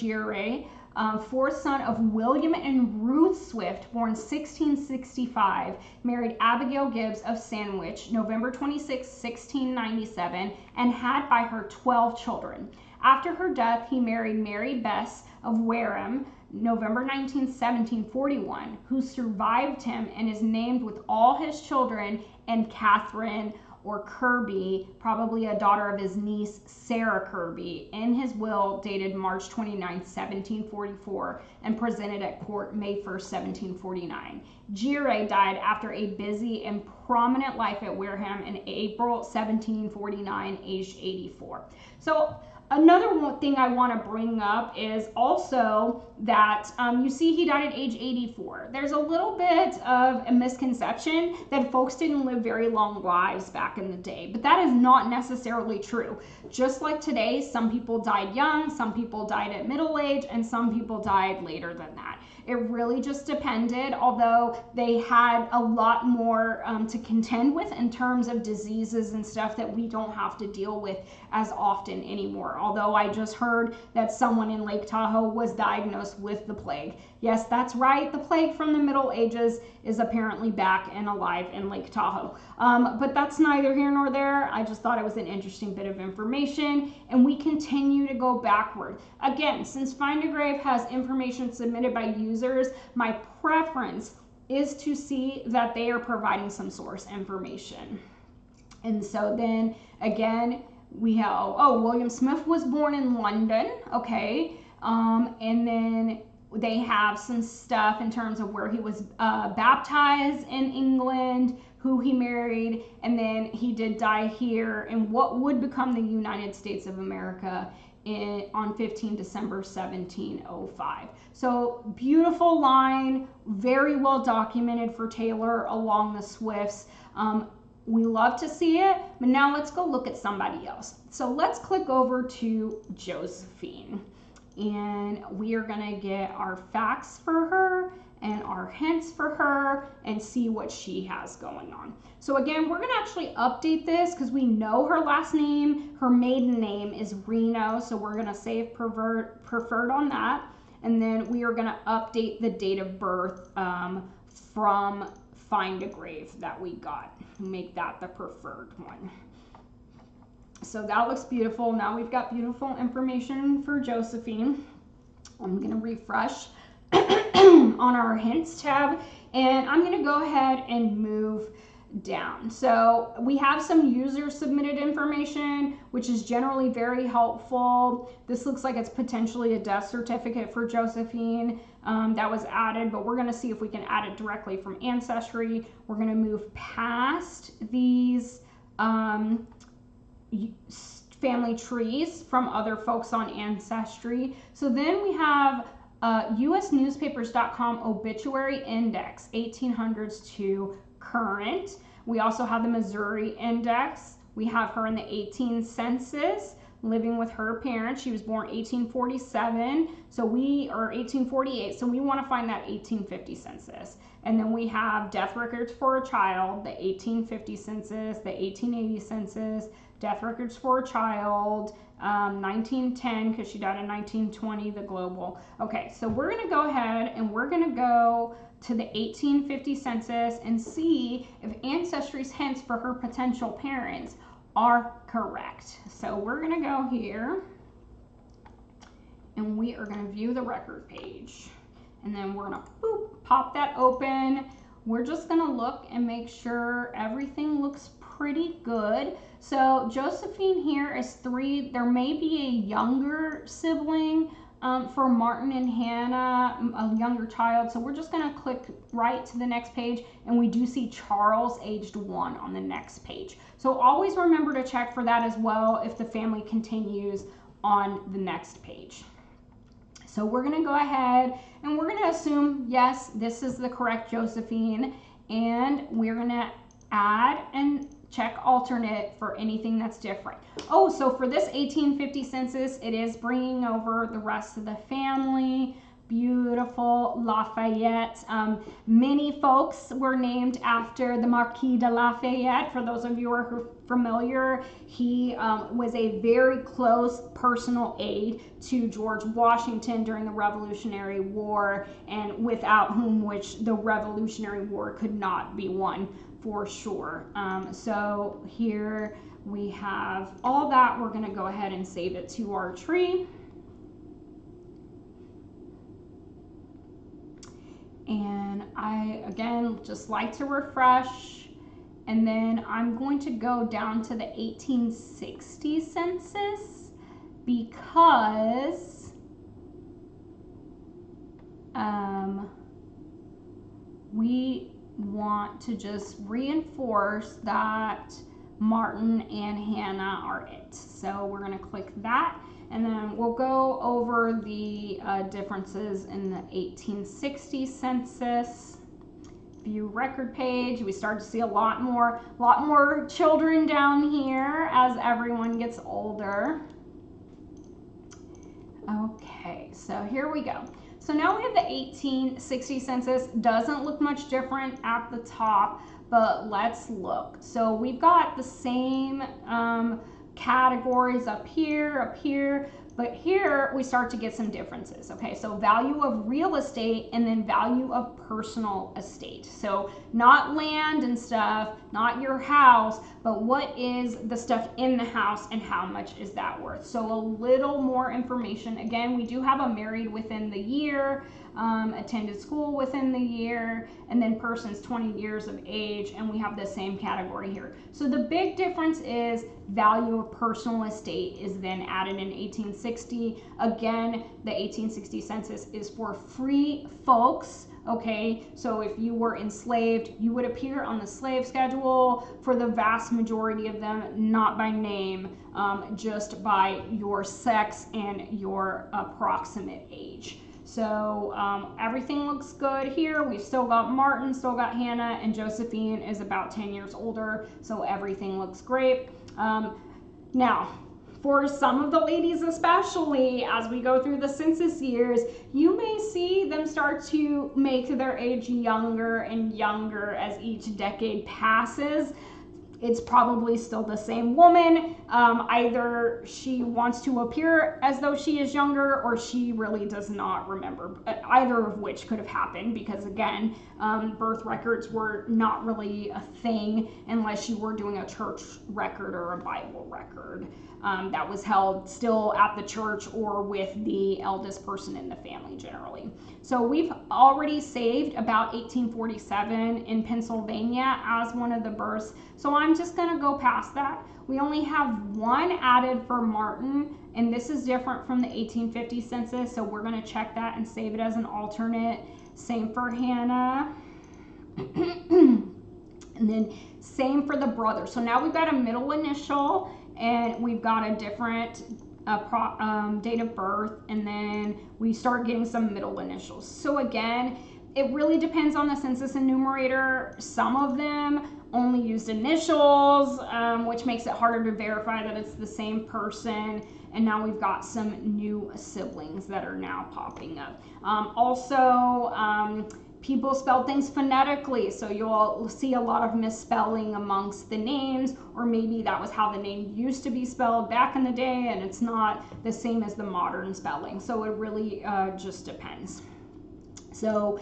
Speaker 1: fourth son of William and Ruth Swift, born 1665, married Abigail Gibbs of Sandwich, November 26, 1697, and had by her 12 children. After her death, he married Mary Bess of Wareham, November 19, 1741, who survived him and is named with all his children and Catherine or Kirby, probably a daughter of his niece Sarah Kirby, in his will dated March 29, 1744, and presented at court May 1, 1749. Jire died after a busy and prominent life at Wareham in April 1749, aged 84. So another thing I want to bring up is also that you see he died at age 84. There's a little bit of a misconception that folks didn't live very long lives back in the day, but that is not necessarily true. Just like today, some people died young, some people died at middle age, and some people died later than that. It really just depended, although they had a lot more to contend with in terms of diseases and stuff that we don't have to deal with as often anymore. Although I just heard that someone in Lake Tahoe was diagnosed with the plague. Yes, that's right. The plague from the Middle Ages is apparently back and alive in Lake Tahoe. But that's neither here nor there. I just thought it was an interesting bit of information, and we continue to go backward. Again, since Find a Grave has information submitted by users, my preference is to see that they are providing some source information. And so then again, we have, William Smith was born in London, okay, and then they have some stuff in terms of where he was baptized in England, who he married, and then he did die here in what would become the United States of America on 15 December 1705. So beautiful line, very well documented for Taylor along the Swifts. We love to see it, but now let's go look at somebody else. So let's click over to Josephine, and we are gonna get our facts for her and our hints for her and see what she has going on. So again, we're gonna actually update this because we know her last name, her maiden name is Reno, so we're gonna save preferred on that, and then we are gonna update the date of birth from Find a Grave that we got. Make that the preferred one. So that looks beautiful. Now we've got beautiful information for Josephine. I'm gonna refresh on our hints tab, and I'm gonna go ahead and move down. So we have some user submitted information, which is generally very helpful. This looks like it's potentially a death certificate for Josephine that was added, but we're going to see if we can add it directly from Ancestry. We're going to move past these family trees from other folks on Ancestry. So then we have usnewspapers.com obituary index, 1800s to current. We also have the Missouri index. We have her in the 18 census. living with her parents. She was born 1847, so we are 1848, so we want to find that 1850 census. And then we have death records for a child, the 1850 census, the 1880 census, death records for a child, 1910, because she died in 1920, the global. Okay, so we're going to go ahead and we're going to go to the 1850 census and see if ancestry's hints for her potential parents are correct. So we're going to go here and we are going to view the record page. And then we're going to pop that open. We're just going to look and make sure everything looks pretty good. So Josephine here is 3. There may be a younger sibling for Martin and Hannah, a younger child. So we're just going to click right to the next page, and we do see Charles aged 1 on the next page. So always remember to check for that as well if the family continues on the next page. So we're going to go ahead and we're going to assume, yes, this is the correct Josephine, and we're going to add and check alternate for anything that's different. Oh, so for this 1850 census, it is bringing over the rest of the family. Beautiful Lafayette. Many folks were named after the Marquis de Lafayette. For those of you who are familiar, he was a very close personal aide to George Washington during the Revolutionary War, and without whom which the Revolutionary War could not be won for sure. So here we have all that. We're going to go ahead and save it to our tree. And I, again, just like to refresh. And then I'm going to go down to the 1860 census because we want to just reinforce that Martin and Hannah are it. So we're going to click that. And then we'll go over the differences in the 1860 census. View record page. We start to see a lot more children down here as everyone gets older. Okay, so here we go. So now we have the 1860 census. Doesn't look much different at the top, but let's look. So we've got the same categories up here, but here we start to get some differences. Okay, so value of real estate and then value of personal estate. So not land and stuff, not your house, but what is the stuff in the house and how much is that worth? So a little more information. Again, we do have a married within the year, attended school within the year, and then persons 20 years of age, and we have the same category here. So the big difference is value of personal estate is then added in 1860. Again, the 1860 census is for free folks. Okay, so if you were enslaved, you would appear on the slave schedule. For the vast majority of them, not by name, just by your sex and your approximate age. So everything looks good here. We've still got Martin, still got Hannah, and Josephine is about 10 years older, so everything looks great. Now, for some of the ladies especially, as we go through the census years, you may see them start to make their age younger and younger as each decade passes. It's probably still the same woman. Either she wants to appear as though she is younger, or she really does not remember. Either of which could have happened, because again, birth records were not really a thing unless you were doing a church record or a Bible record. That was held still at the church or with the eldest person in the family generally. So we've already saved about 1847 in Pennsylvania as one of the births. So I'm just going to go past that. We only have one added for Martin, and this is different from the 1850 census. So we're going to check that and save it as an alternate. Same for Hannah. And then same for the brother. So now we've got a middle initial, and we've got a different date of birth, and then we start getting some middle initials. So again, it really depends on the census enumerator. Some of them only used initials, which makes it harder to verify that it's the same person. And now we've got some new siblings that are now popping up. People spell things phonetically, so you'll see a lot of misspelling amongst the names, or maybe that was how the name used to be spelled back in the day and it's not the same as the modern spelling. So it really just depends. So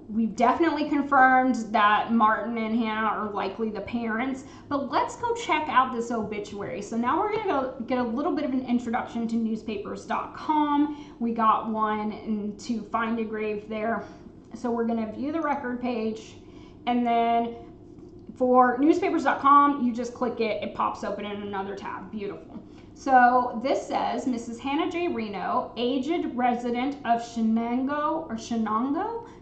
Speaker 1: we've definitely confirmed that Martin and Hannah are likely the parents, but let's go check out this obituary. So now we're gonna get a little bit of an introduction to newspapers.com. We got one to find a grave there. So we're going to view the record page, and then for newspapers.com, you just click it, it pops open in another tab. Beautiful. So this says Mrs. Hannah J. Reno, aged resident of Shenango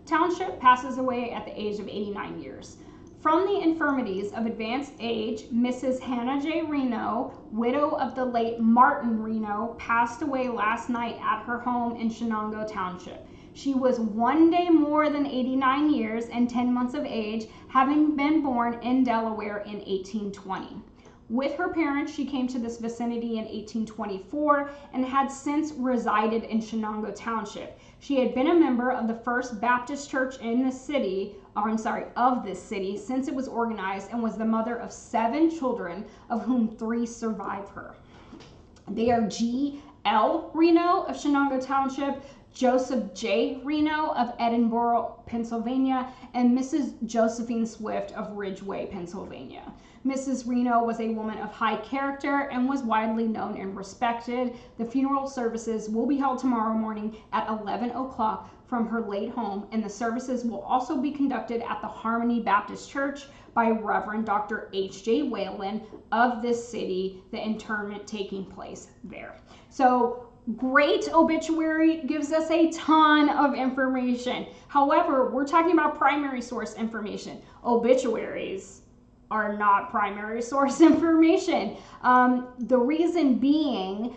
Speaker 1: Township, passes away at the age of 89 years. From the infirmities of advanced age, Mrs. Hannah J. Reno, widow of the late Martin Reno, passed away last night at her home in Shenango Township. She was 1 day more than 89 years and 10 months of age, having been born in Delaware in 1820. With her parents, she came to this vicinity in 1824 and had since resided in Shenango Township. She had been a member of the First Baptist Church in the city, of this city, since it was organized, and was the mother of 7 children, of whom 3 survive her. They are G.L. Reno of Shenango Township, Joseph J. Reno of Edinburgh, Pennsylvania, and Mrs. Josephine Swift of Ridgeway, Pennsylvania. Mrs. Reno was a woman of high character and was widely known and respected. The funeral services will be held tomorrow morning at 11 o'clock from her late home, and the services will also be conducted at the Harmony Baptist Church by Reverend Dr. H.J. Whalen of this city, the interment taking place there. So great obituary, gives us a ton of information. However, we're talking about primary source information. Obituaries are not primary source information. The reason being,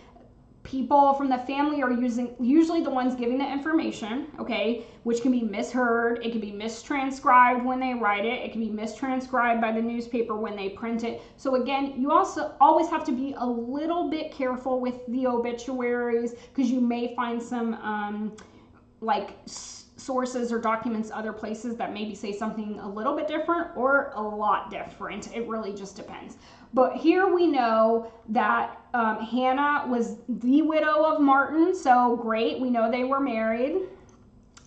Speaker 1: people from the family are usually the ones giving the information, okay, which can be misheard. It can be mistranscribed when they write it. It can be mistranscribed by the newspaper when they print it. So again, you also always have to be a little bit careful with the obituaries, because you may find some sources or documents other places that maybe say something a little bit different or a lot different. It really just depends. But here we know that Hannah was the widow of Martin, so great. We know they were married,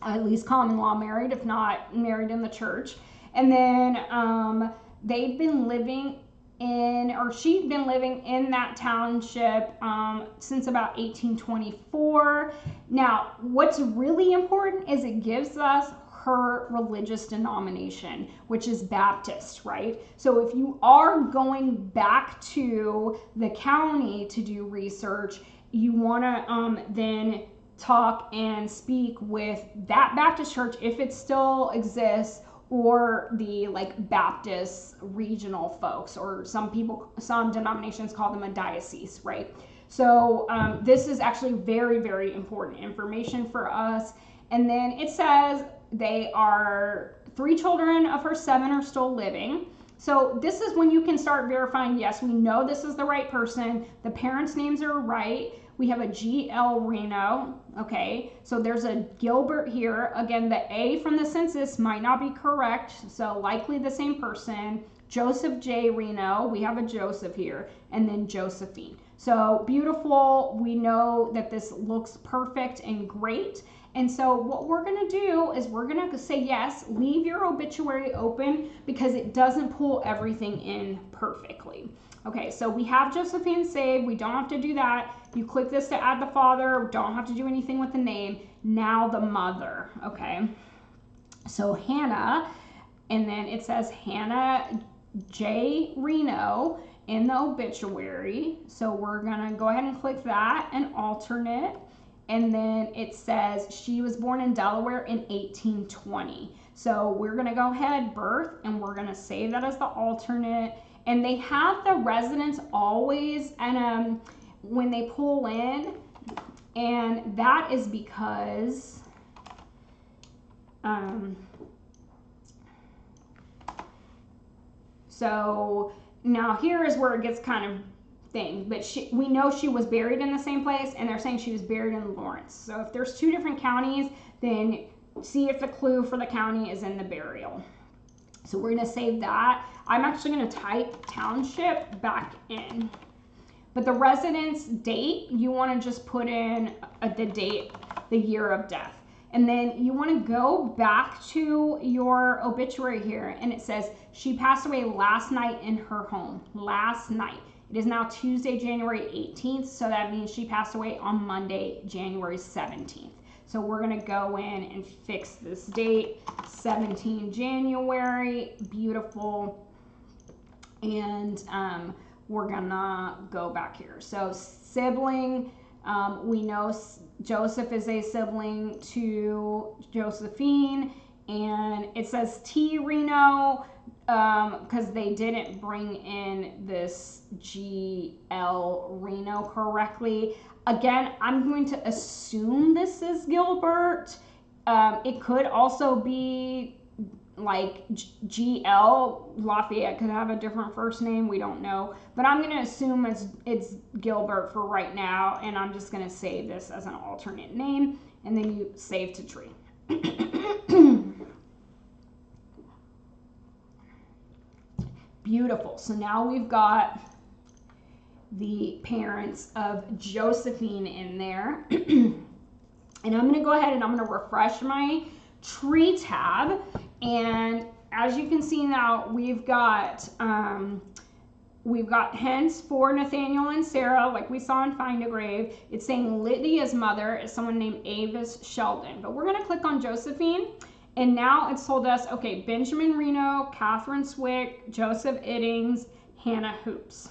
Speaker 1: at least common law married, if not married in the church. And then they'd been living she'd been living in that township since about 1824. Now, what's really important is it gives us her religious denomination, which is Baptist, right? So if you are going back to the county to do research, you want to then talk and speak with that Baptist church if it still exists, or the Baptist regional folks, or some denominations call them a diocese, right? So this is actually very, very important information for us. And then it says they are 3 children of her 7 are still living. So this is when you can start verifying, yes, we know this is the right person. The parents' names are right. We have a G.L. Reno, okay? So there's a Gilbert here. Again, the A from the census might not be correct, so likely the same person. Joseph J. Reno, we have a Joseph here, and then Josephine. So beautiful. We know that this looks perfect and great. And so what we're going to do is we're going to say, yes, leave your obituary open, because it doesn't pull everything in perfectly. Okay, so we have Josephine saved. We don't have to do that. You click this to add the father. Don't have to do anything with the name. Now the mother, okay? So Hannah, and then it says Hannah J. Reno in the obituary. So we're going to go ahead and click that and alternate. And then it says she was born in Delaware in 1820. So we're going to go ahead, birth, and we're going to save that as the alternate. And they have the residents always, and when they pull in, and that is because So now here is where it gets kind of thing, but we know she was buried in the same place, and they're saying she was buried in Lawrence. So if there's two different counties, then see if the clue for the county is in the burial. So we're going to save that. I'm actually going to type township back in. But the residence date, you want to just put in the date, the year of death. And then you want to go back to your obituary here, and it says she passed away last night in her home. Last night. It is now Tuesday, January 18th, so that means she passed away on Monday, January 17th. So we're going to go in and fix this date, 17 January, beautiful. And we're going to go back here. So sibling, we know Joseph is a sibling to Josephine, and it says T. Reno because they didn't bring in this GL Reno correctly. Again, I'm going to assume this is Gilbert. It could also be like GL Lafayette, could have a different first name, we don't know, but I'm going to assume it's Gilbert for right now, and I'm just going to save this as an alternate name, and then you save to tree. Beautiful. So now we've got the parents of Josephine in there. And I'm going to go ahead and I'm going to refresh my tree tab. And as you can see now, we've got hence for Nathaniel and Sarah, like we saw in Find a Grave. It's saying Lydia's mother is someone named Avis Sheldon. But we're going to click on Josephine. And now it's told us, okay, Benjamin Reno, Catherine Swick, Joseph Iddings, Hannah Hoops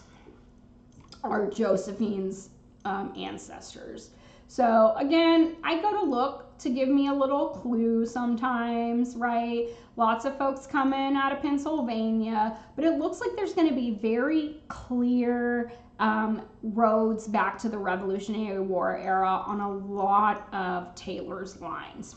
Speaker 1: are Josephine's ancestors. So again, I go to look to give me a little clue sometimes, right? Lots of folks come in out of Pennsylvania, but it looks like there's going to be very clear roads back to the Revolutionary War era on a lot of Taylor's lines.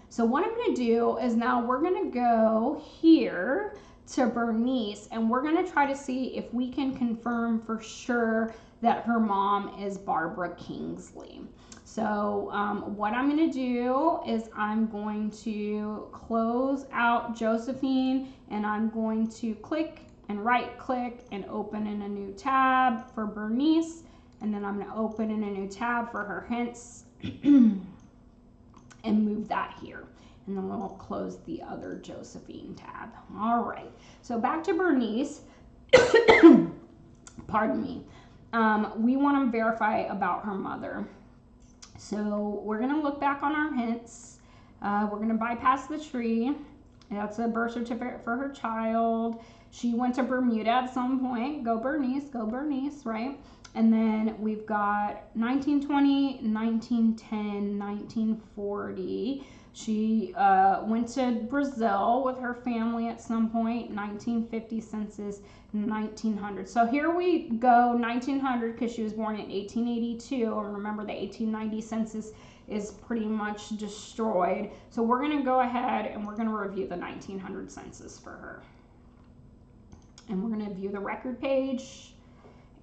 Speaker 1: So what I'm going to do is now we're going to go here to Bernice, and we're going to try to see if we can confirm for sure that her mom is Barbara Kingsley. So what I'm going to do is I'm going to close out Josephine, and I'm going to click and right click and open in a new tab for Bernice, and then I'm going to open in a new tab for her hints and move that here. And then we'll close the other Josephine tab. All right, so back to Bernice. Pardon me. We want to verify about her mother. So we're going to look back on our hints. We're going to bypass the tree. That's a birth certificate for her child. She went to Bermuda at some point. Go Bernice, right? And then we've got 1920, 1910, 1940. She went to Brazil with her family at some point, 1950 census, 1900. So here we go, 1900, because she was born in 1882. And remember, the 1890 census is pretty much destroyed. So we're going to go ahead and we're going to review the 1900 census for her. And we're going to view the record page.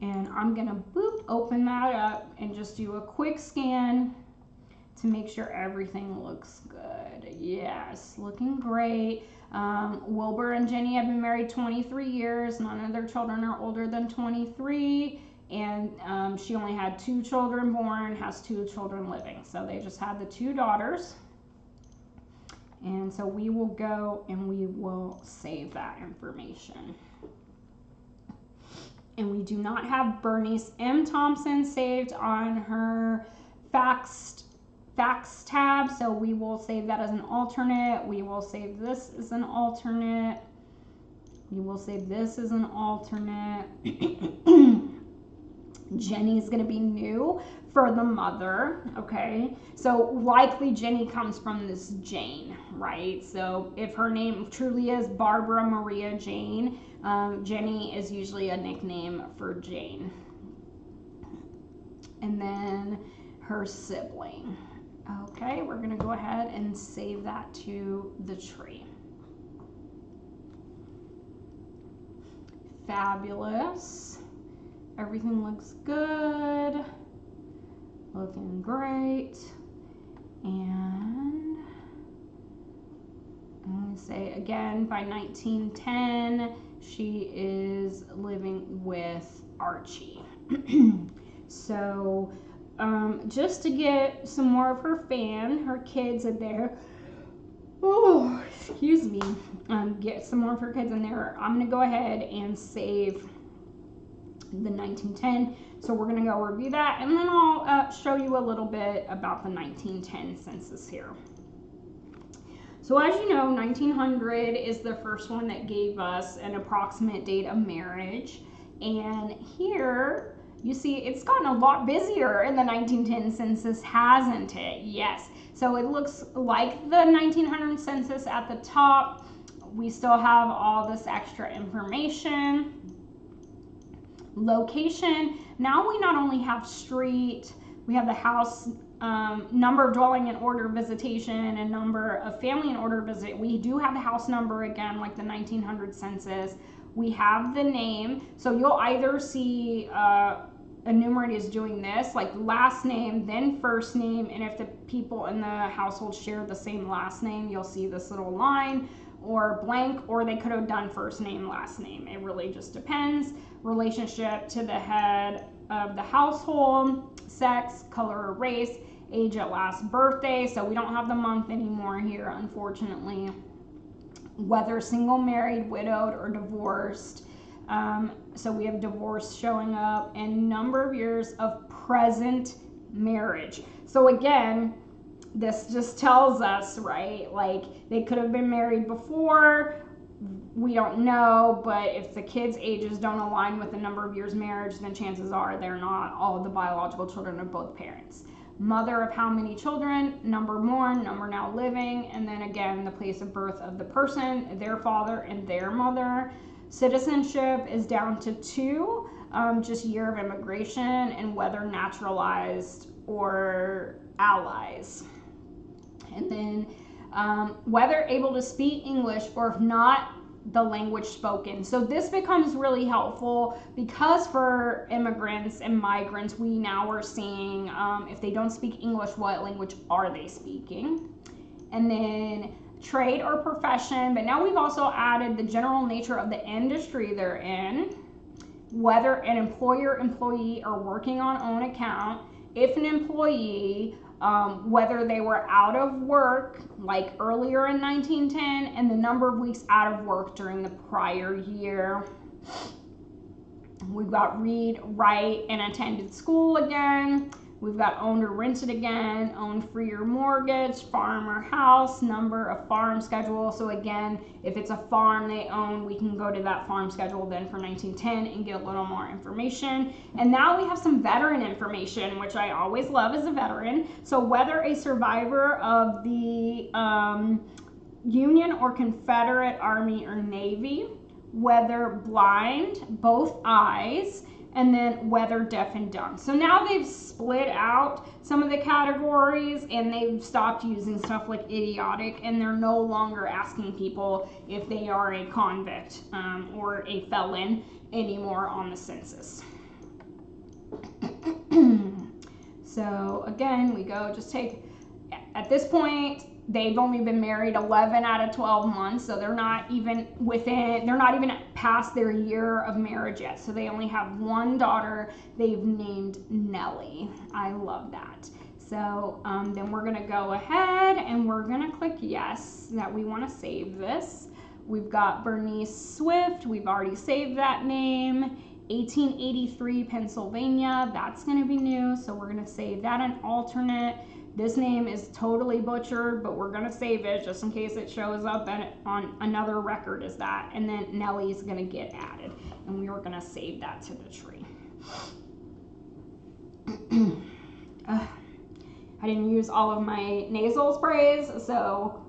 Speaker 1: And I'm going to open that up and just do a quick scan to make sure everything looks good. Yes, looking great. Wilbur and Jenny have been married 23 years. None of their children are older than 23. And she only had 2 children born, has 2 children living. So they just had the 2 daughters. And so we will go and we will save that information. And we do not have Bernice M. Thompson saved on her faxed tab, so we will save that as an alternate. We will save this as an alternate. We will save this as an alternate. Jenny's going to be new for the mother, okay? So likely Jenny comes from this Jane, right? So if her name truly is Barbara Maria Jane, Jenny is usually a nickname for Jane. And then her sibling. Okay, we're going to go ahead and save that to the tree. Fabulous. Everything looks good. Looking great. And I'm going to say again, by 1910, she is living with Archie. So just to get some more of her kids in there. Oh, excuse me. Get some more of her kids in there. I'm going to go ahead and save the 1910. So we're going to go review that, and then I'll show you a little bit about the 1910 census here. So as you know, 1900 is the first one that gave us an approximate date of marriage. And here you see it's gotten a lot busier in the 1910 census, hasn't it? Yes. So it looks like the 1900 census at the top. We still have all this extra information. Location. Now we not only have street, we have the house, number of dwelling in order of visitation, and number of family in order of visit. We do have the house number again, like the 1900 census. We have the name. So you'll either see enumerated as doing this, like last name, then first name, and if the people in the household share the same last name, you'll see this little line, or blank, or they could have done first name, last name. It really just depends. Relationship to the head of the household, sex, color or race, age at last birthday. So we don't have the month anymore here, unfortunately. Whether single, married, widowed, or divorced. So we have divorce showing up, and number of years of present marriage. So again, this just tells us, right, like they could have been married before, we don't know, but if the kids' ages don't align with the number of years marriage, then chances are they're not all of the biological children of both parents. Mother of how many children, number born, number now living, and then again the place of birth of the person, their father and their mother. Citizenship is down to 2, just year of immigration and whether naturalized or allies. And then whether able to speak English, or if not, the language spoken. So this becomes really helpful because for immigrants and migrants, we now are seeing if they don't speak English, what language are they speaking? And then trade or profession, but now we've also added the general nature of the industry they're in, whether an employer, employee are working on own account, if an employee, whether they were out of work like earlier in 1910, and the number of weeks out of work during the prior year. We've got read, write, and attended school again. We've got owned or rented again, owned free or mortgage, farm or house, number of farm schedule. So again, if it's a farm they own, we can go to that farm schedule then for 1910 and get a little more information. And now we have some veteran information, which I always love as a veteran. So whether a survivor of the Union or Confederate Army or Navy, whether blind, both eyes, and then whether deaf and dumb. So now they've split out some of the categories and they've stopped using stuff like idiotic, and they're no longer asking people if they are a convict or a felon anymore on the census. So again, we go, just take, at this point, they've only been married 11 out of 12 months, so they're not even past their year of marriage yet. So they only have one daughter they've named Nellie. I love that. So then we're gonna go ahead and we're gonna click yes, that we wanna save this. We've got Bernice Swift, we've already saved that name. 1883 Pennsylvania, that's gonna be new, so we're gonna save that an alternate. This name is totally butchered, but we're gonna save it just in case it shows up on another record as that. And then Nellie's gonna get added, and we are gonna save that to the tree. I didn't use all of my nasal sprays, so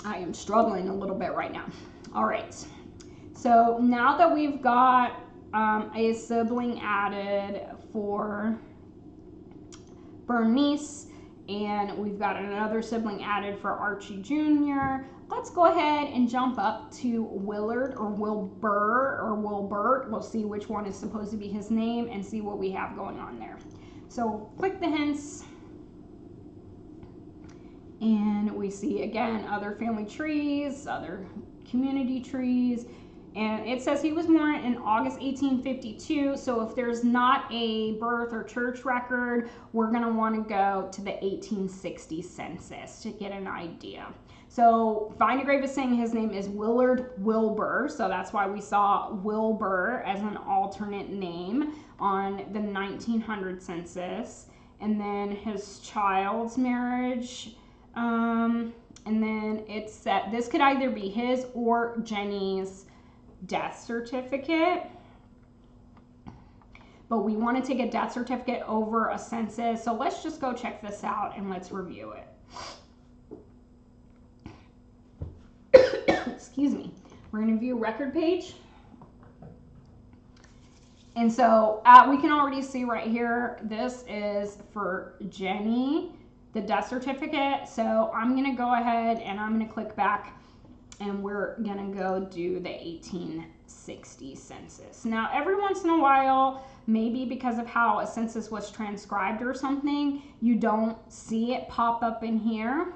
Speaker 1: I am struggling a little bit right now. All right, so now that we've got a sibling added for Bernice, and we've got another sibling added for Archie Jr., let's go ahead and jump up to Willard or Wilbur or Wilbert. We'll see which one is supposed to be his name and see what we have going on there. So click the hints. And we see again other family trees, other community trees, and it says he was born in August 1852. So if there's not a birth or church record, we're going to want to go to the 1860 census to get an idea. So Find a Grave is saying his name is Willard Wilbur, so that's why we saw Wilbur as an alternate name on the 1900 census. And then his child's marriage. And then it's set, this could either be his or Jenny's death certificate. But we want to take a death certificate over a census. So let's just go check this out and let's review it. Excuse me. We're going to view record page. And so we can already see right here, this is for Jenny, the death certificate. So I'm going to go ahead and I'm going to click back and we're going to go do the 1860 census. Now, every once in a while, maybe because of how a census was transcribed or something, you don't see it pop up in here,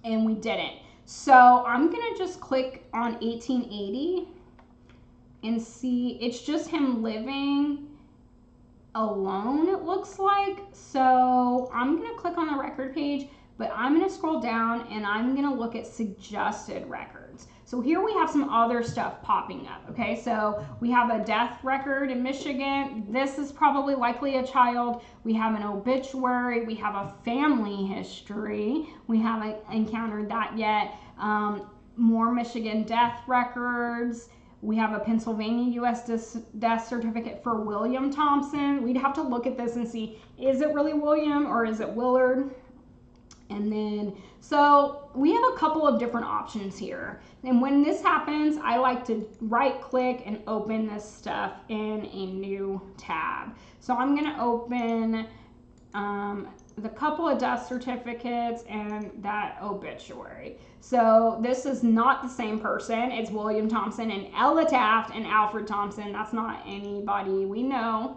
Speaker 1: and we didn't. So I'm going to just click on 1880 and see, it's just him living alone, it looks like. So I'm going to click on the record page, but I'm going to scroll down and I'm going to look at suggested records. So here we have some other stuff popping up. Okay, so we have a death record in Michigan. This is probably likely a child. We have an obituary. We have a family history. We haven't encountered that yet. More Michigan death records. We have a Pennsylvania U.S. death certificate for William Thompson. We'd have to look at this and see, is it really William or is it Willard? And then, so we have a couple of different options here. And when this happens, I like to right click and open this stuff in a new tab. So I'm going to open the couple of death certificates and that obituary. So this is not the same person. It's William Thompson and Ella Taft and Alfred Thompson. That's not anybody we know.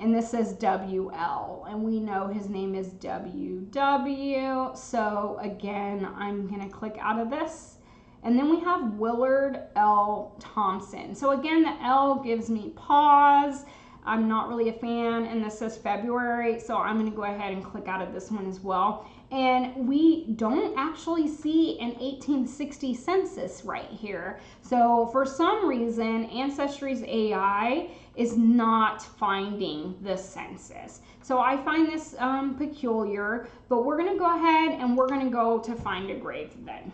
Speaker 1: And this says WL, and we know his name is WW. So again, I'm going to click out of this. And then we have Willard L. Thompson. So again, the L gives me pause. I'm not really a fan, and this says February, so I'm going to go ahead and click out of this one as well. And we don't actually see an 1860 census right here. So for some reason, Ancestry's AI is not finding the census. So I find this peculiar, but we're going to go ahead and we're going to go to Find a Grave then.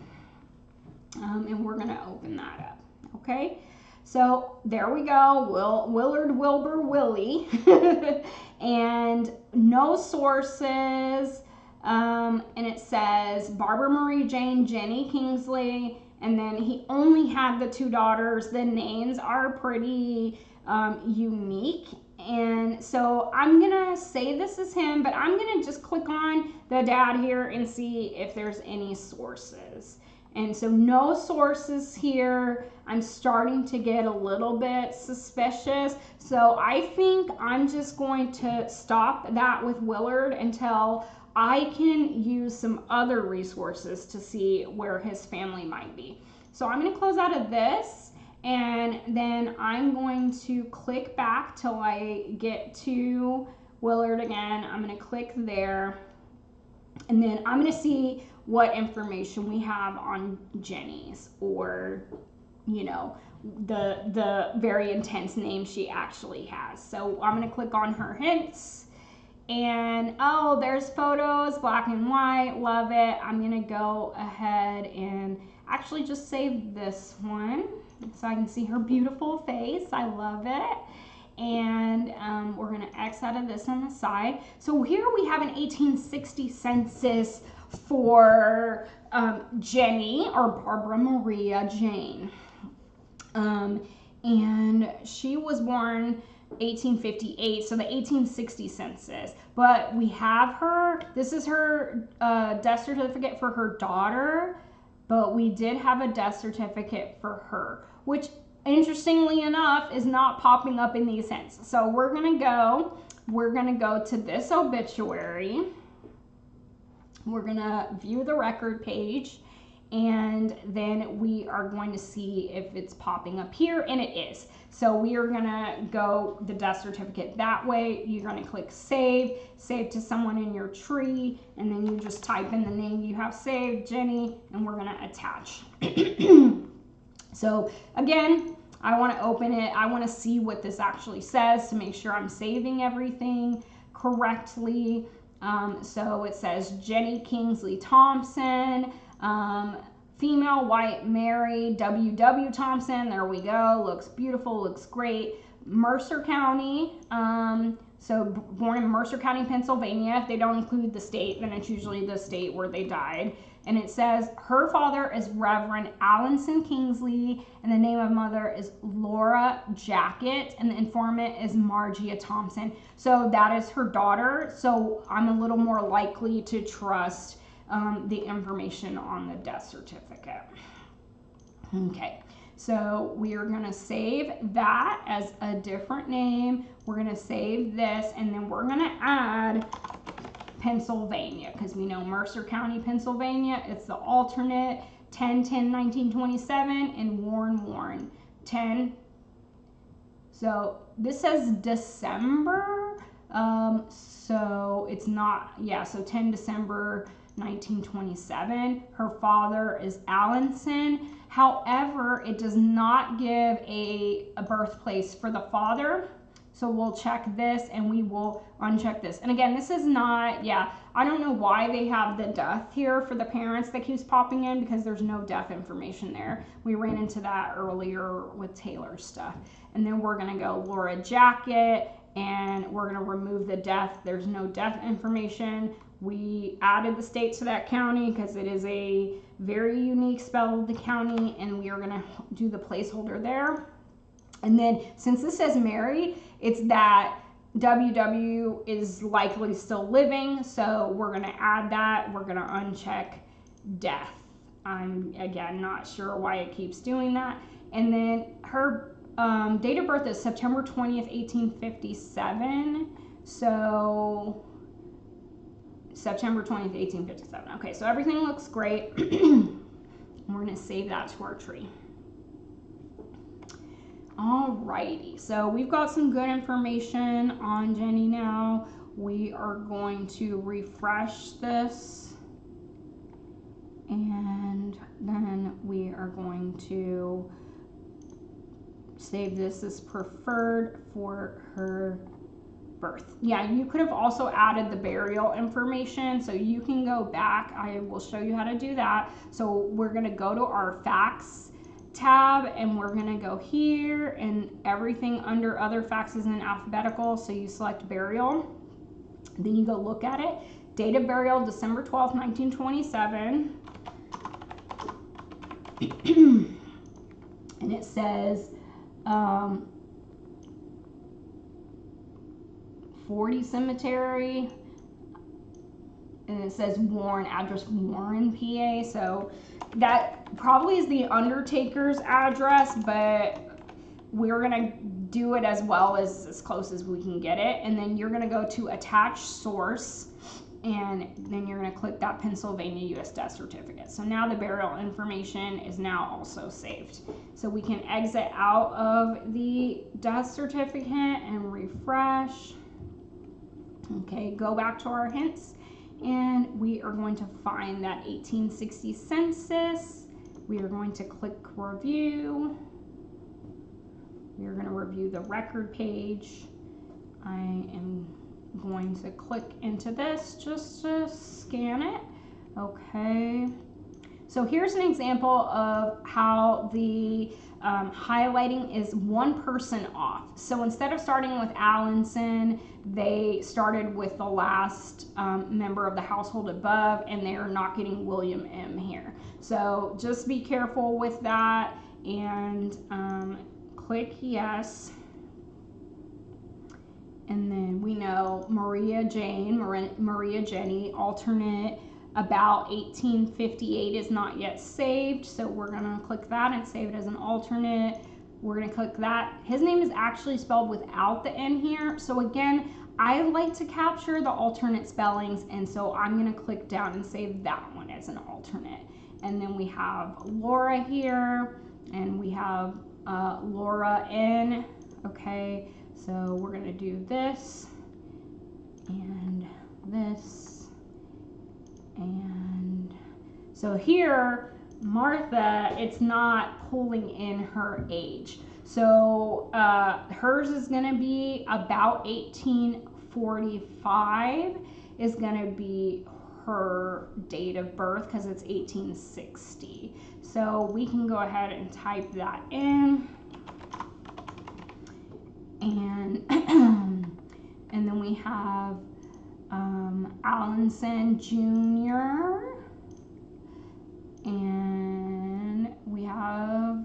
Speaker 1: And we're going to open that up, okay? So there we go, Willard Wilbur Willie, and no sources, and it says Barbara Marie Jane Jenny Kingsley, and then he only had the two daughters. The names are pretty unique, and so I'm gonna say this is him, but I'm gonna just click on the dad here and see if there's any sources. And so no sources here. I'm starting to get a little bit suspicious. So I think I'm just going to stop that with Willard until I can use some other resources to see where his family might be. So I'm going to close out of this, and then I'm going to click back till I get to Willard again. I'm going to click there, and then I'm going to see what information we have on Jenny's, or, you know, the very intense name she actually has. So I'm going to click on her hints, and oh, there's photos, black and white, love it. I'm going to go ahead and actually just save this one so I can see her beautiful face. I love it. And we're going to X out of this on the side. So here we have an 1860 census for Jenny, or Barbara Maria Jane. And she was born 1858, so the 1860 census. But we have her, this is her death certificate for her daughter, but we did have a death certificate for her, which interestingly enough is not popping up in these hints. So we're gonna go to this obituary. We're gonna view the record page, and then we are going to see if it's popping up here, and it is. So we are gonna go the death certificate that way. You're gonna click save to someone in your tree, and then you just type in the name you have saved, Jenny, and we're gonna attach. So again, I wanna open it. I wanna see what this actually says to make sure I'm saving everything correctly. So it says Jenny Kingsley Thompson, female, white, married, W.W. Thompson. There we go. Looks beautiful. Looks great. Mercer County. So born in Mercer County, Pennsylvania. If they don't include the state, then it's usually the state where they died. And it says her father is Reverend Allinson Kingsley, and the name of mother is Laura Jacket, and the informant is Margia Thompson. So that is her daughter. So I'm a little more likely to trust the information on the death certificate. Okay, so we are going to save that as a different name. We're going to save this, and then we're going to add Pennsylvania, because we know Mercer County, Pennsylvania. It's the alternate 10/10/1927 and Warren 10. So this says December. So it's not, yeah, so 10 December 1927. Her father is Allinson. However, it does not give a birthplace for the father. So we'll check this and we will uncheck this. And again, this is not, yeah, I don't know why they have the death here for the parents that keeps popping in, because there's no death information there. We ran into that earlier with Taylor's stuff. And then we're gonna go Laura Jacket, and we're gonna remove the death. There's no death information. We added the state to that county because it is a very unique spell of the county, and we are gonna do the placeholder there. And then since this says married, it's that WW is likely still living, so we're gonna add that. We're gonna uncheck death. I'm, again, not sure why it keeps doing that. And then her date of birth is September 20th, 1857. So September 20th, 1857. Okay, so everything looks great. We're gonna save that to our tree. Alrighty, so we've got some good information on Jenny now. We are going to refresh this, and then we are going to save this as preferred for her birth. Yeah, you could have also added the burial information, so you can go back. I will show you how to do that. So we're going to go to our facts tab, and we're going to go here, and everything under other facts is in alphabetical, so you select burial, then you go look at it. Date of burial December 12th, 1927. And it says 40 Cemetery, and it says Warren, address Warren, PA. So that probably is the undertaker's address, but we're gonna do it as well as close as we can get it. And then you're gonna go to attach source, and then you're gonna click that Pennsylvania US death certificate. So now the burial information is now also saved. So we can exit out of the death certificate and refresh. Okay, go back to our hints, and we are going to find that 1860 census. We are going to click review. We are going to review the record page. I am going to click into this just to scan it. Okay. So here's an example of how the highlighting is one person off. So instead of starting with Allinson, they started with the last member of the household above, and they are not getting William M here. So just be careful with that, and click yes. And then we know Maria Jenny, alternate about 1858 is not yet saved, so we're gonna click that and save it as an alternate. We're gonna click that. His name is actually spelled without the N here, so again, I like to capture the alternate spellings, and so I'm gonna click down and save that one as an alternate. And then we have Laura here, and we have Laura N. Okay, so we're gonna do this, and this, and so here, Martha, it's not pulling in her age. So hers is going to be about 1845 is going to be her date of birth because it's 1860. So we can go ahead and type that in. And, and then we have Allinson Jr. And we have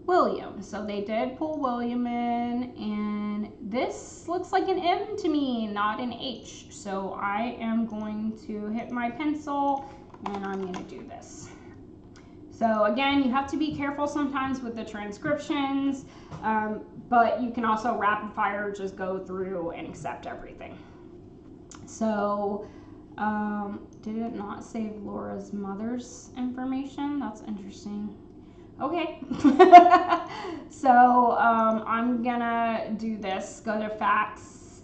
Speaker 1: William. So they did pull William in, and this looks like an M to me, not an H. So I am going to hit my pencil, and I'm going to do this. So again, you have to be careful sometimes with the transcriptions, but you can also rapid fire just go through and accept everything. So did it not save Laura's mother's information? That's interesting. Okay. So I'm gonna do this. Go to facts,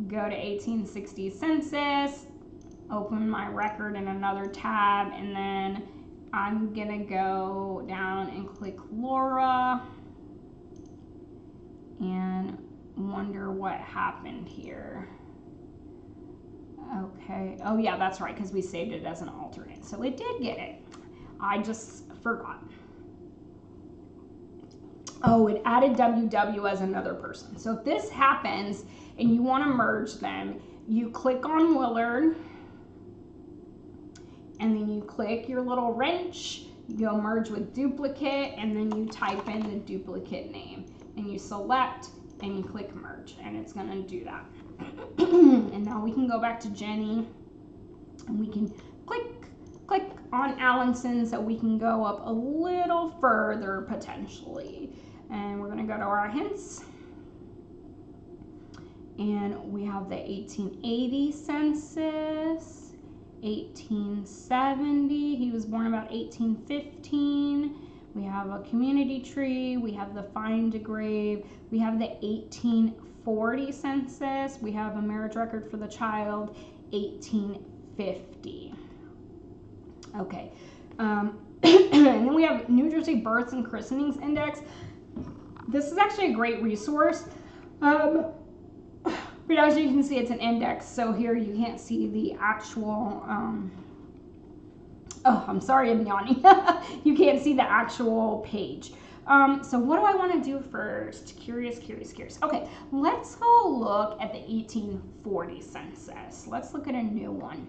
Speaker 1: go to 1860 census, open my record in another tab, and then I'm gonna go down and click Laura and wonder what happened here. Okay, oh yeah, that's right, because we saved it as an alternate. So it did get it. I just forgot. Oh, it added WW as another person. So if this happens and you want to merge them, you click on Willard, and then you click your little wrench, you go merge with duplicate, and then you type in the duplicate name, and you select, and you click merge, and it's going to do that. And now we can go back to Jenny, and we can click on Allinson so we can go up a little further potentially. And we're going to go to our hints, and we have the 1880 census, 1870, he was born about 1815. We have a community tree, we have the find a grave, we have the 1840 census, we have a marriage record for the child, 1850. Okay, and then we have New Jersey Births and Christenings Index. This is actually a great resource, but as you can see, it's an index, so here you can't see the actual, oh, I'm sorry, I'm yawning. You can't see the actual page. So what do I want to do first? Curious. Okay, let's go look at the 1840 census. Let's look at a new one.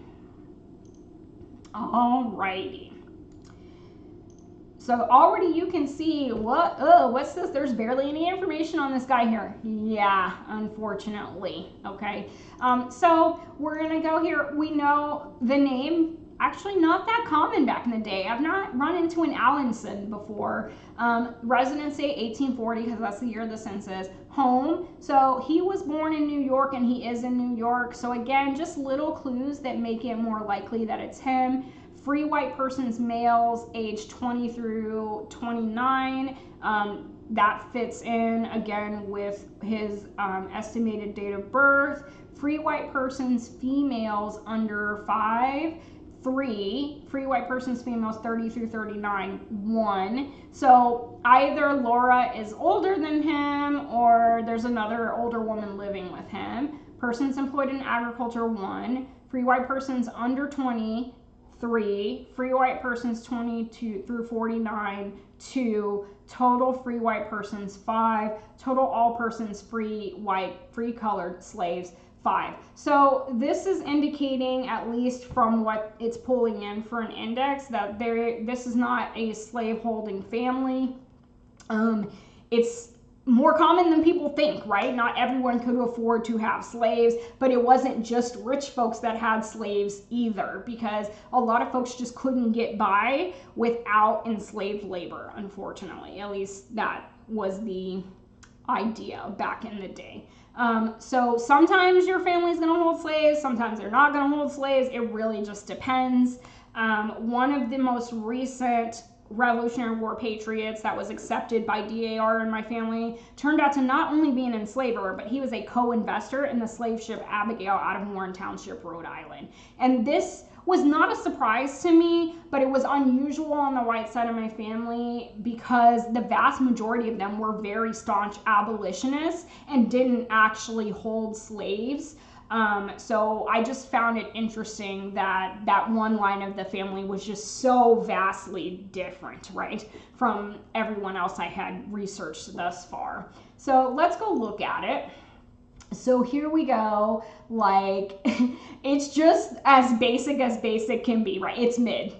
Speaker 1: Alrighty. So already you can see what's this? There's barely any information on this guy here. Yeah, unfortunately. Okay. So we're gonna go here. We know the name. Actually, not that common back in the day. I've not run into an Allinson before. Residency 1840 because that's the year of the census. Home. So he was born in New York and he is in New York. So again, just little clues that make it more likely that it's him. Free white persons, males, age 20 through 29. That fits in again with his estimated date of birth. Free white persons, females under 5. 3. Free white persons, females 30 through 39. 1. So either Laura is older than him or there's another older woman living with him. Persons employed in agriculture 1. Free white persons under 20. 3. Free white persons 22 through 49, 2. Total free white persons 5. Total all persons free white, free colored slaves 5. So this is indicating, at least from what it's pulling in for an index, that this is not a slave holding family. It's more common than people think, right? Not everyone could afford to have slaves, but it wasn't just rich folks that had slaves either, because a lot of folks just couldn't get by without enslaved labor, unfortunately. At least that was the idea back in the day. So sometimes your family's going to hold slaves, sometimes they're not going to hold slaves. It really just depends. One of the most recent Revolutionary War patriots that was accepted by DAR in my family turned out to not only be an enslaver, but he was a co-investor in the slave ship Abigail out of Warren Township, Rhode Island. And this was not a surprise to me, but it was unusual on the white side of my family because the vast majority of them were very staunch abolitionists and didn't actually hold slaves. So I just found it interesting that that one line of the family was just so vastly different, right, from everyone else I had researched thus far. So let's go look at it. So here we go, like, it's just as basic can be, right? It's mid,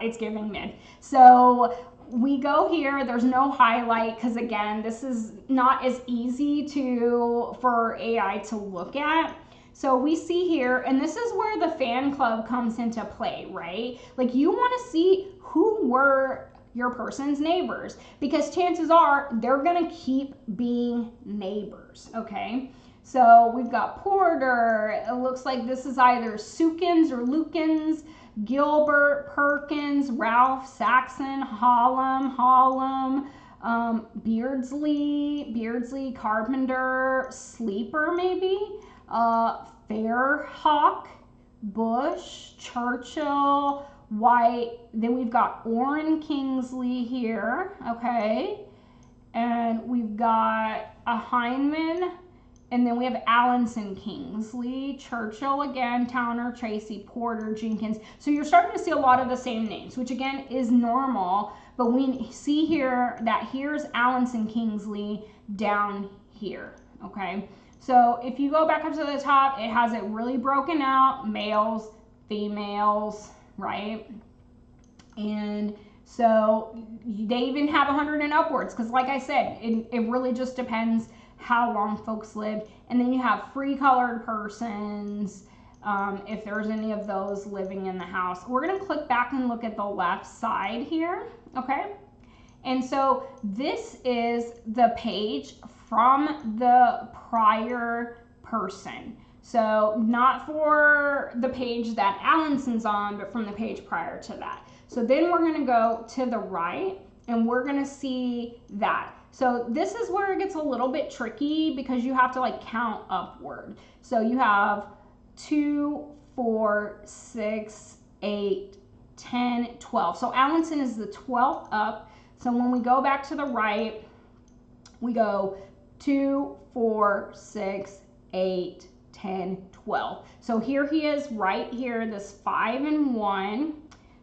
Speaker 1: it's giving mid. So we go here, there's no highlight, because again, this is not as easy for AI to look at. So we see here, and this is where the fan club comes into play, right? Like, you want to see who were your person's neighbors, because chances are they're going to keep being neighbors, okay? So we've got Porter. It looks like this is either Sukins or Lukins, Gilbert, Perkins, Ralph, Saxon, Hollum, Beardsley, Carpenter, Sleeper maybe, Fairhawk, Bush, Churchill, White. Then we've got Orrin Kingsley here, okay? And we've got a Heineman, and then we have Allinson, Kingsley, Churchill again, Towner, Tracy, Porter, Jenkins. So you're starting to see a lot of the same names, which again is normal, but we see here that here's Allinson, Kingsley down here, okay? So if you go back up to the top, it has it really broken out, males, females, right? And so they even have 100 and upwards, because like I said, it really just depends how long folks lived. And then you have free colored persons, if there's any of those living in the house. We're going to click back and look at the left side here, okay? And so this is the page from the prior person. So not for the page that Allinson's on, but from the page prior to that. So then we're going to go to the right, and we're going to see that. So this is where it gets a little bit tricky, because you have to like count upward. So you have 2, 4, 6, 8, 10, 12. So Allinson is the 12th up. So when we go back to the right, we go 2, 4, 6, 8, 10, 12. So here he is right here, this 5 and 1.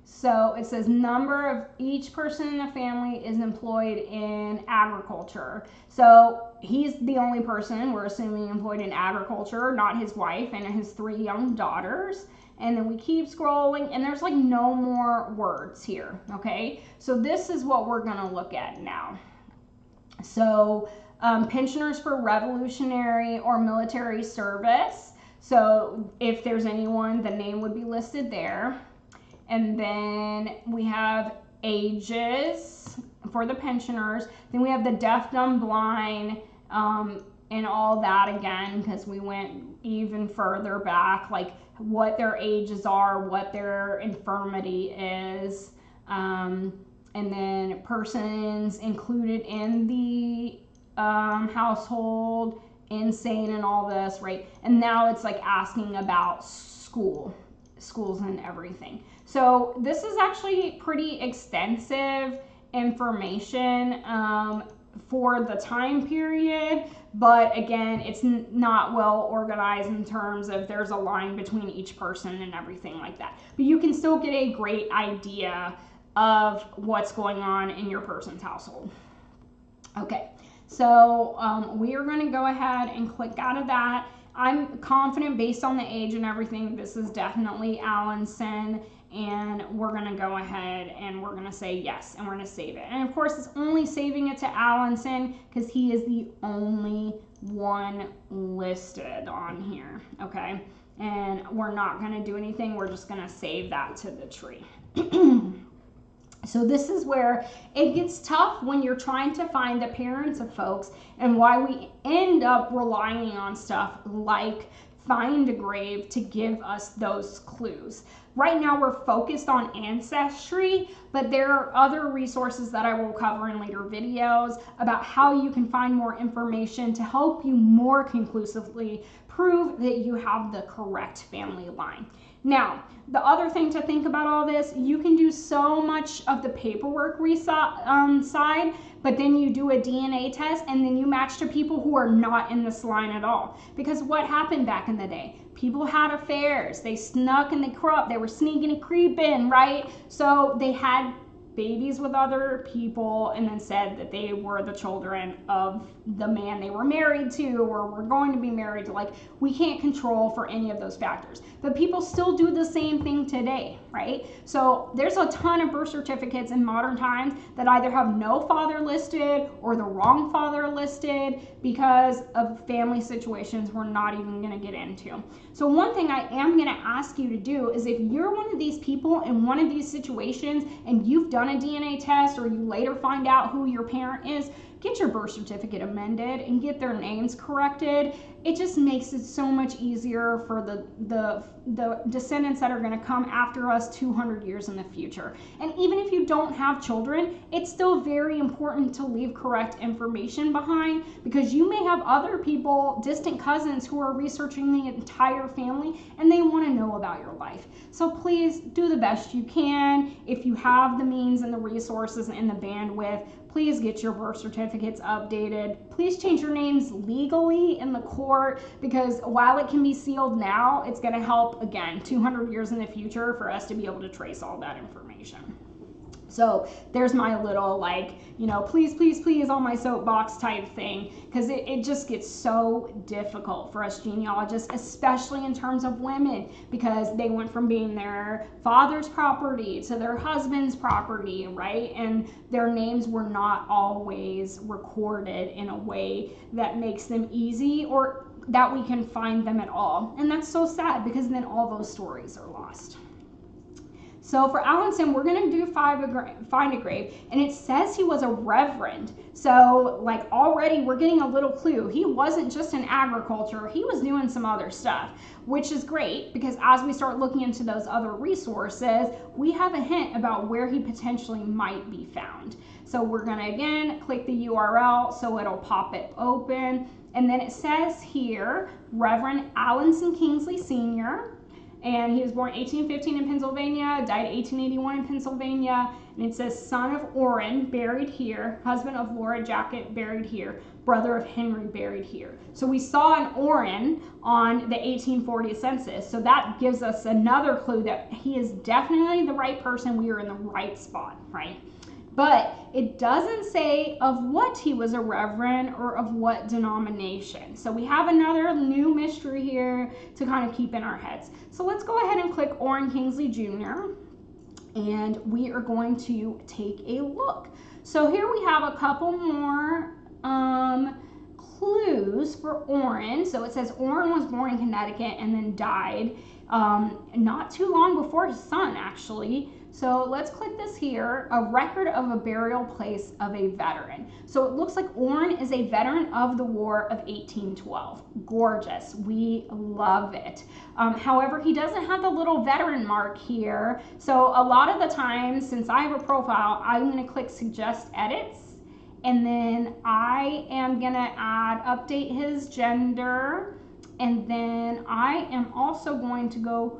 Speaker 1: So it says number of each person in the family is employed in agriculture. So he's the only person, we're assuming, employed in agriculture, not his wife and his 3 young daughters. And then we keep scrolling, and there's like no more words here, okay? So this is what we're gonna look at now. So pensioners for revolutionary or military service. So if there's anyone, the name would be listed there. And then we have ages for the pensioners. Then we have the deaf, dumb, blind, and all that again, because we went even further back, like what their ages are, what their infirmity is, and then persons included in the household, insane, and all this, right? And now it's like asking about schools and everything. So this is actually pretty extensive information for the time period, but again, it's not well organized in terms of there's a line between each person and everything like that. But you can still get a great idea of what's going on in your person's household. Okay, so we are going to go ahead and click out of that. I'm confident based on the age and everything, this is definitely Allenson, and we're going to go ahead and we're going to say yes, and we're going to save it. And of course, it's only saving it to Allenson because he is the only one listed on here, okay? And we're not going to do anything. We're just going to save that to the tree. So this is where it gets tough when you're trying to find the parents of folks, and why we end up relying on stuff like Find a Grave to give us those clues. Right now we're focused on Ancestry, but there are other resources that I will cover in later videos about how you can find more information to help you more conclusively prove that you have the correct family line. Now, the other thing to think about all this, you can do so much of the paperwork side, but then you do a DNA test and then you match to people who are not in this line at all. Because what happened back in the day? People had affairs, they snuck and they crept, they were sneaking and creeping, right? So they had babies with other people and then said that they were the children of the man they were married to or were going to be married to. Like, we can't control for any of those factors, but people still do the same thing today, right? So there's a ton of birth certificates in modern times that either have no father listed or the wrong father listed because of family situations we're not even going to get into. So one thing I am going to ask you to do is, if you're one of these people in one of these situations and you've done a DNA test or you later find out who your parent is, get your birth certificate amended and get their names corrected. It just makes it so much easier for the descendants that are going to come after us 200 years in the future. And even if you don't have children, it's still very important to leave correct information behind, because you may have other people, distant cousins, who are researching the entire family and they want to know about your life. So please do the best you can. If you have the means and the resources and the bandwidth, please get your birth certificates updated. Please change your names legally in the court, because while it can be sealed now, it's going to help, again, 200 years in the future for us to be able to trace all that information. So there's my little, like, you know, please, please, please on my soapbox type thing, because it just gets so difficult for us genealogists, especially in terms of women, because they went from being their father's property to their husband's property, right? And their names were not always recorded in a way that makes them easy or that we can find them at all. And that's so sad, because then all those stories are lost. So for Allenson, we're going to do Find a Grave, and it says he was a reverend. So like already we're getting a little clue. He wasn't just in agriculture, he was doing some other stuff, which is great, because as we start looking into those other resources, we have a hint about where he potentially might be found. So we're going to again click the URL so it'll pop it open. And then it says here, Reverend Allenson Kingsley Sr., and he was born 1815 in Pennsylvania, died 1881 in Pennsylvania. And it says son of Orrin, buried here, husband of Laura Jacket, buried here, brother of Henry, buried here. So we saw an Orrin on the 1840 census. So that gives us another clue that he is definitely the right person. We are in the right spot, right? But it doesn't say of what he was a reverend or of what denomination. So we have another new mystery here to kind of keep in our heads. So let's go ahead and click Orrin Kingsley Jr. and we are going to take a look. So here we have a couple more clues for Orrin. So it says Orrin was born in Connecticut and then died not too long before his son, actually. So let's click this here, a record of a burial place of a veteran. So it looks like Orrin is a veteran of the War of 1812. Gorgeous, we love it. However, he doesn't have the little veteran mark here. So a lot of the times, since I have a profile, I'm gonna click suggest edits. And then I am gonna update his gender. And then I am also going to go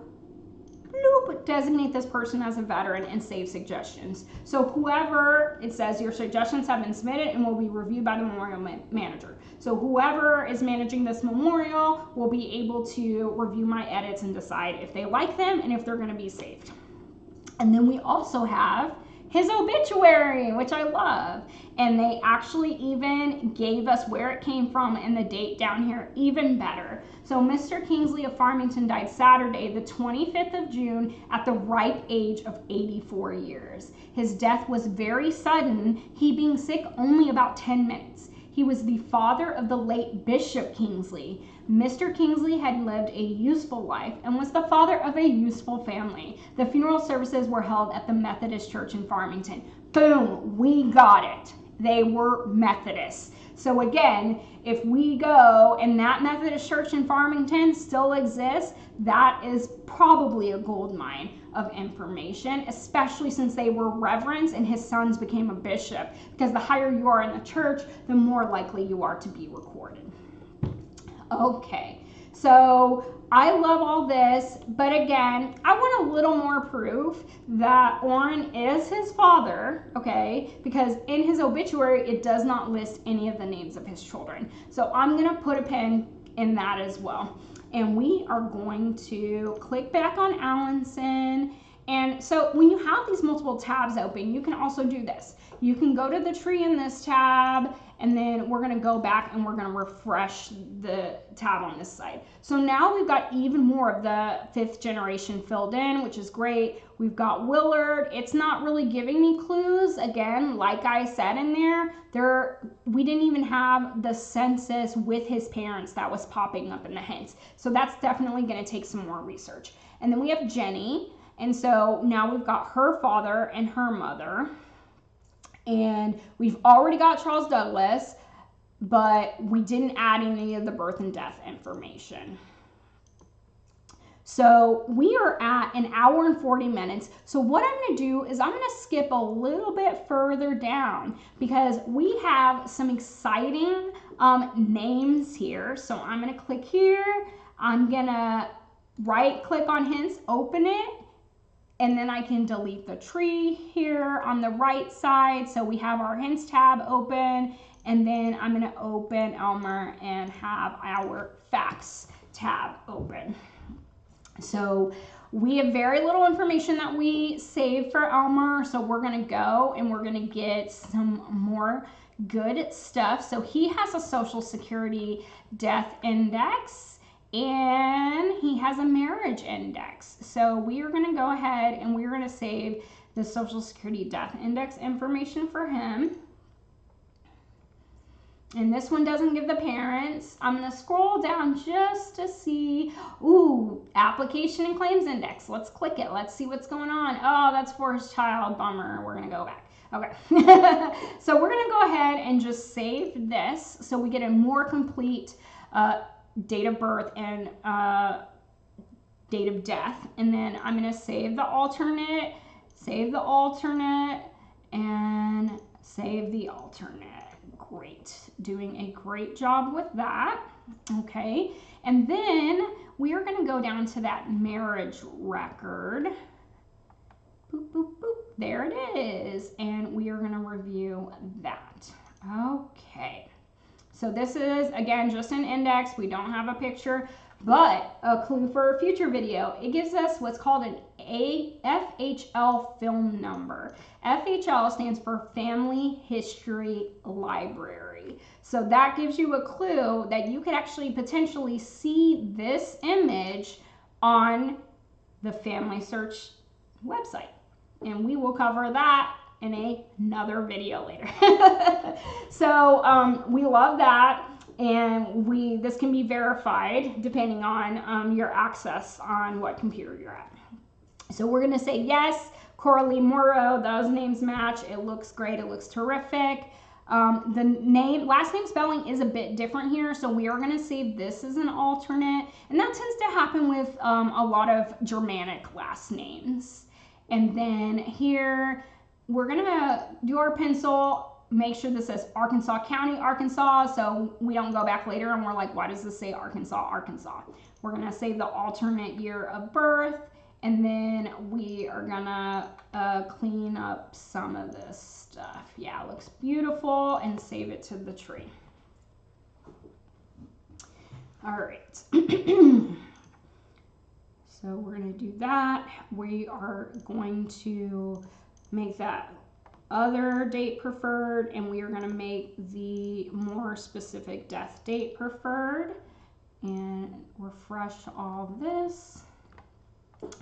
Speaker 1: designate this person as a veteran and save suggestions. So whoever, it says your suggestions have been submitted and will be reviewed by the memorial manager. So whoever is managing this memorial will be able to review my edits and decide if they like them and if they're going to be saved. And then we also have his obituary, which I love. And they actually even gave us where it came from and the date down here, even better. So Mr. Kingsley of Farmington died Saturday, the 25th of June, at the ripe age of 84 years. His death was very sudden, he being sick only about 10 minutes. He was the father of the late Bishop Kingsley. Mr. Kingsley had lived a useful life and was the father of a useful family. The funeral services were held at the Methodist Church in Farmington. Boom, we got it. They were Methodists. So again, if we go and that Methodist Church in Farmington still exists, that is probably a gold mine of information, especially since they were reverends and his sons became a bishop, because the higher you are in the church, the more likely you are to be recorded. Okay, so I love all this, but again, I want a little more proof that Orrin is his father, okay, because in his obituary, it does not list any of the names of his children. So I'm going to put a pin in that as well. And we are going to click back on Allenson. And so when you have these multiple tabs open, you can also do this. You can go to the tree in this tab, and then we're going to go back and we're going to refresh the tab on this side. So now we've got even more of the 5th generation filled in, which is great. We've got Willard. It's not really giving me clues. Again, like I said in there, we didn't even have the census with his parents that was popping up in the hints. So that's definitely going to take some more research. And then we have Jenny. And so now we've got her father and her mother. And we've already got Charles Douglas, but we didn't add any of the birth and death information. So we are at 1 hour and 40 minutes. So what I'm going to do is I'm going to skip a little bit further down because we have some exciting names here. So I'm going to click here. I'm going to right click on hints, open it. And then I can delete the tree here on the right side. So we have our hints tab open, and then I'm going to open Elmer and have our facts tab open. So we have very little information that we saved for Elmer. So we're going to go and we're going to get some more good stuff. So he has a Social Security death index. And he has a marriage index. So we are going to go ahead and we're going to save the Social Security death index information for him. And this one doesn't give the parents. I'm going to scroll down just to see. Ooh, application and claims index. Let's click it. Let's see what's going on. Oh, that's for his child. Bummer. We're going to go back. Okay. So we're going to go ahead and just save this so we get a more complete date of birth and date of death. And then I'm going to save the alternate, and save the alternate. Great. Doing a great job with that. Okay. And then we are going to go down to that marriage record. Boop, boop, boop. There it is. And we are going to review that. Okay. So this is, again, just an index. We don't have a picture, but a clue for a future video. It gives us what's called an FHL film number. FHL stands for Family History Library. So that gives you a clue that you could actually potentially see this image on the Family Search website. And we will cover that in another video later. So we love that, and this can be verified depending on your access on what computer you're at. So we're going to say yes, Coralie Morrow, those names match. It looks great. It looks terrific. The last name spelling is a bit different here, so we are going to save this as an alternate, and that tends to happen with a lot of Germanic last names. And then here, we're going to do our pencil, make sure this says Arkansas County, Arkansas, so we don't go back later and we're like, why does this say Arkansas, Arkansas? We're going to save the alternate year of birth, and then we are going to clean up some of this stuff. Yeah, it looks beautiful, and save it to the tree. All right. So we're going to do that. We are going to make that other date preferred, and we are going to make the more specific death date preferred, and refresh all this.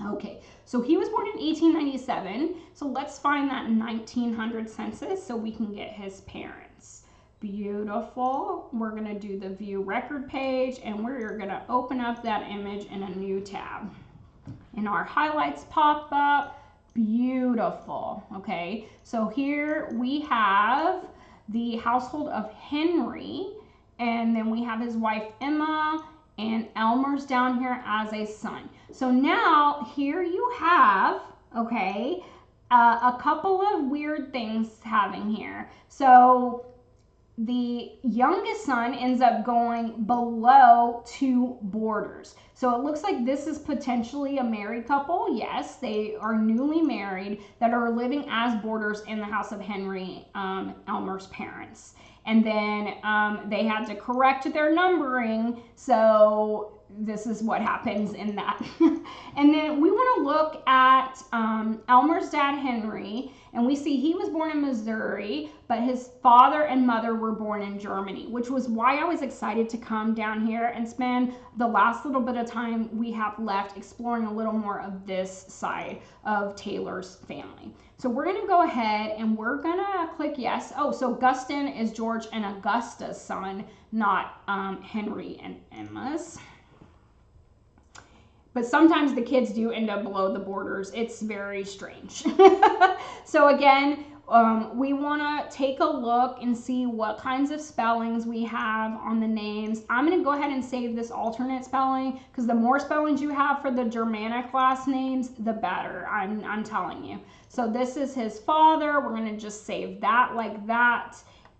Speaker 1: Okay, so he was born in 1897, so let's find that 1900 census so we can get his parents. Beautiful. We're going to do the view record page, and we're going to open up that image in a new tab. And our highlights pop up. Beautiful. Okay, so here we have the household of Henry, and then we have his wife Emma, and Elmer's down here as a son. So now here you have, okay, a couple of weird things happening here. So the youngest son ends up going below 2 boarders. So it looks like this is potentially a married couple. Yes, they are newly married that are living as boarders in the house of Henry, Elmer's parents. And then they had to correct their numbering, so this is what happens in that. And then we want to look at Elmer's dad, Henry, and we see he was born in Missouri, but his father and mother were born in Germany, which was why I was excited to come down here and spend the last little bit of time we have left exploring a little more of this side of Taylor's family. So we're going to go ahead and we're going to click yes. Oh, so Guston is George and Augusta's son, not Henry and Emma's. But sometimes the kids do end up below the borders. It's very strange. So again, we want to take a look and see what kinds of spellings we have on the names. I'm going to go ahead and save this alternate spelling because the more spellings you have for the Germanic last names, the better. I'm telling you. So this is his father. We're going to just save that like that.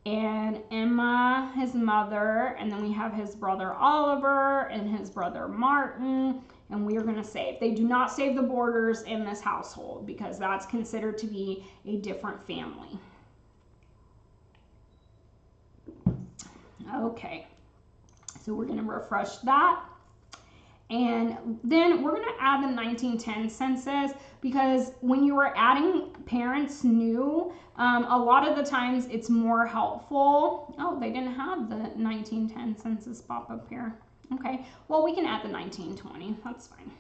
Speaker 1: And Emma, his mother, and then we have his brother Oliver and his brother Martin. And we are going to save. They do not save the borders in this household because that's considered to be a different family. Okay, so we're going to refresh that. And then we're going to add the 1910 census because when you are adding parents new, a lot of the times it's more helpful. Oh, they didn't have the 1910 census pop up here. Okay, well, we can add the 1920. That's fine.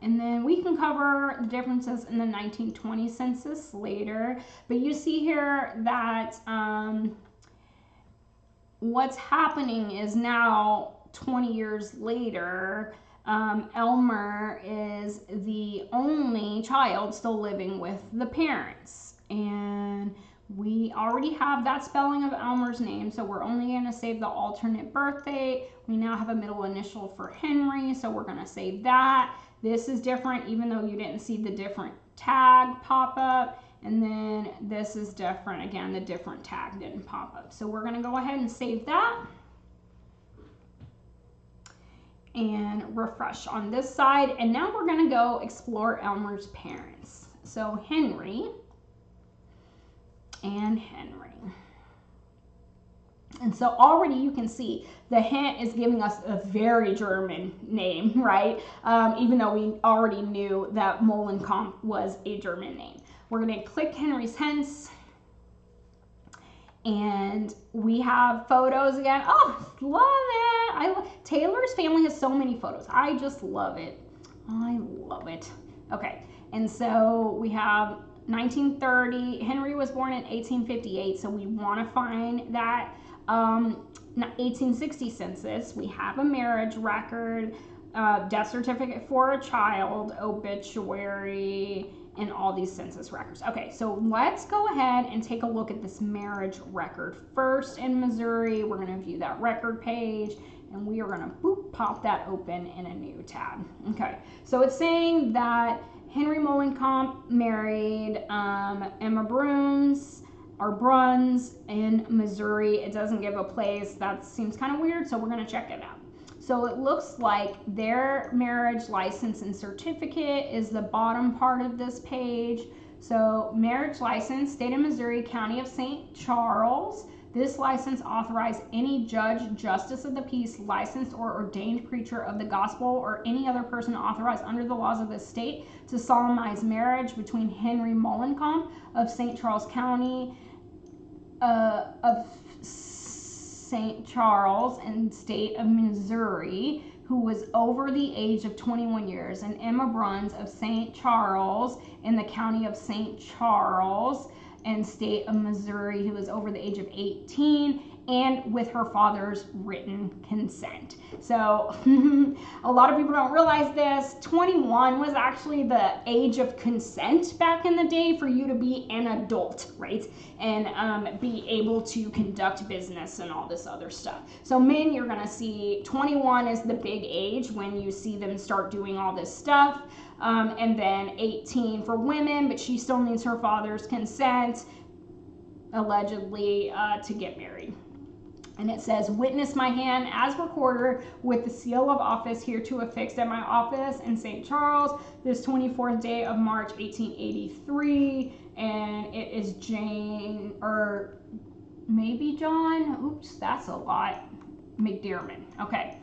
Speaker 1: And then we can cover the differences in the 1920 census later. But you see here that what's happening is now 20 years later, Elmer is the only child still living with the parents. And we already have that spelling of Elmer's name, so we're only going to save the alternate birth date. We now have a middle initial for Henry, so we're going to save that. This is different, even though you didn't see the different tag pop up. And then this is different. Again, the different tag didn't pop up. So we're going to go ahead and save that. And refresh on this side. And now we're going to go explore Elmer's parents. So Henry and Henry. And so already you can see the hint is giving us a very German name, right? Even though we already knew that Molenkamp was a German name. We're going to click Henry's hints. And we have photos again. Oh, love it. Taylor's family has so many photos. I just love it. I love it. Okay, and so we have 1930. Henry was born in 1858, so we want to find that 1860 census. We have a marriage record, death certificate for a child, obituary, and all these census records. Okay, so let's go ahead and take a look at this marriage record first in Missouri. We're going to view that record page, and we are going to boop, pop that open in a new tab. Okay, so it's saying that Henry Molenkamp married Emma Bruns in Missouri. It doesn't give a place. That seems kind of weird, so we're going to check it out. So it looks like their marriage license and certificate is the bottom part of this page. So marriage license, state of Missouri, county of St. Charles, This license authorized any judge, justice of the peace, licensed or ordained preacher of the gospel, or any other person authorized under the laws of the state to solemnize marriage between Henry Mollencamp of St. Charles County of St. Charles and state of Missouri, who was over the age of 21 years, and Emma Bruns of St. Charles in the county of St. Charles and state of Missouri, who was over the age of 18, and with her father's written consent. So a lot of people don't realize this. 21 was actually the age of consent back in the day for you to be an adult, right? And be able to conduct business and all this other stuff. So men, you're gonna see 21 is the big age when you see them start doing all this stuff. And then 18 for women, but she still needs her father's consent, allegedly, to get married. And it says, witness my hand as recorder with the seal of office hereto affixed at my office in St. Charles, this 24th day of March, 1883. And it is Jane, or maybe John, oops, that's a lot, McDermott. Okay.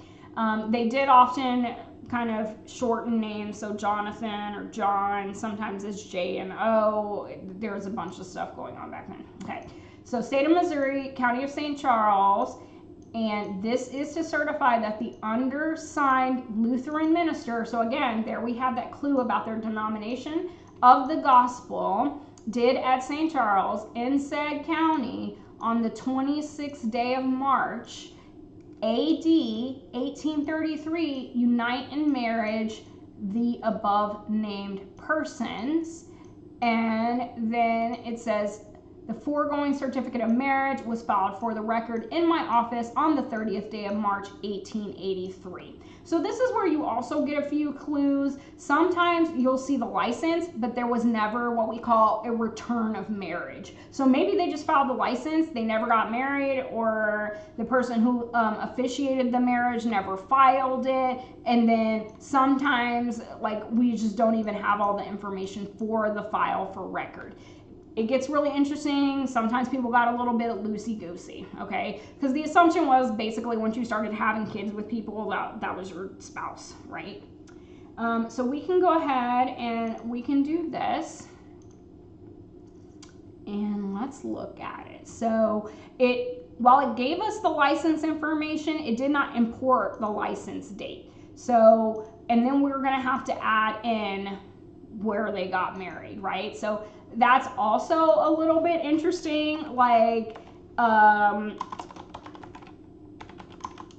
Speaker 1: They did often kind of shorten names, so Jonathan or John, sometimes it's J and O. There was a bunch of stuff going on back then. Okay. So state of Missouri, county of St. Charles, and this is to certify that the undersigned Lutheran minister, so again, there we have that clue about their denomination of the gospel, did at St. Charles in said county on the 26th day of March, AD 1833, unite in marriage the above named persons. And then it says, the foregoing certificate of marriage was filed for the record in my office on the 30th day of March, 1883. So this is where you also get a few clues. Sometimes you'll see the license, but there was never what we call a return of marriage. So maybe they just filed the license, they never got married, or the person who officiated the marriage never filed it. And then sometimes, like, we just don't even have all the information for the file for record. It gets really interesting. Sometimes people got a little bit loosey-goosey, okay? Because the assumption was basically once you started having kids with people, that was your spouse, right? So we can go ahead and we can do this. And let's look at it. So while it gave us the license information, it did not import the license date. So, and then we're gonna have to add in where they got married, right? So that's also a little bit interesting. Like,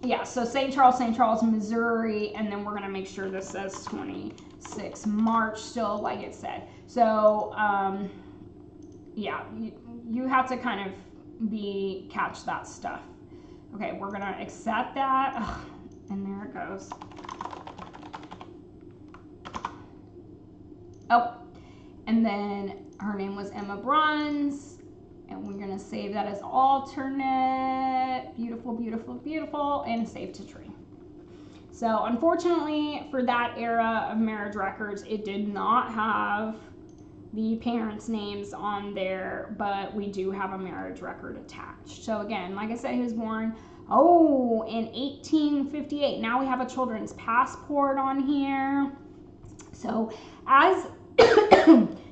Speaker 1: yeah, so St. Charles, Missouri, and then we're gonna make sure this says 26 March still, like it said. So, yeah, you have to kind of catch that stuff. Okay, we're gonna accept that. Ugh, and there it goes. Oh, and then her name was Emma Bruns, and we're gonna save that as alternate. Beautiful, beautiful, beautiful, and save to tree. So unfortunately for that era of marriage records, it did not have the parents' names on there, but we do have a marriage record attached. So again, like I said, he was born, in 1858. Now we have a children's passport on here. So as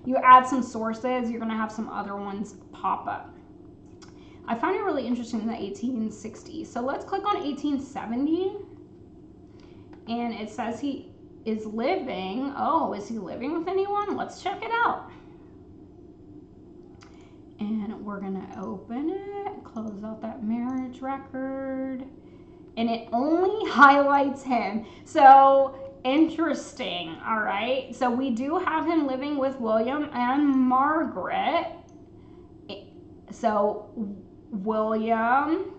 Speaker 1: you add some sources, you're going to have some other ones pop up. I find it really interesting in the 1860s. So let's click on 1870. And it says he is living. Oh, is he living with anyone? Let's check it out. And we're going to open it, close out that marriage record. And it only highlights him. So interesting. All right. So we do have him living with William and Margaret. So William,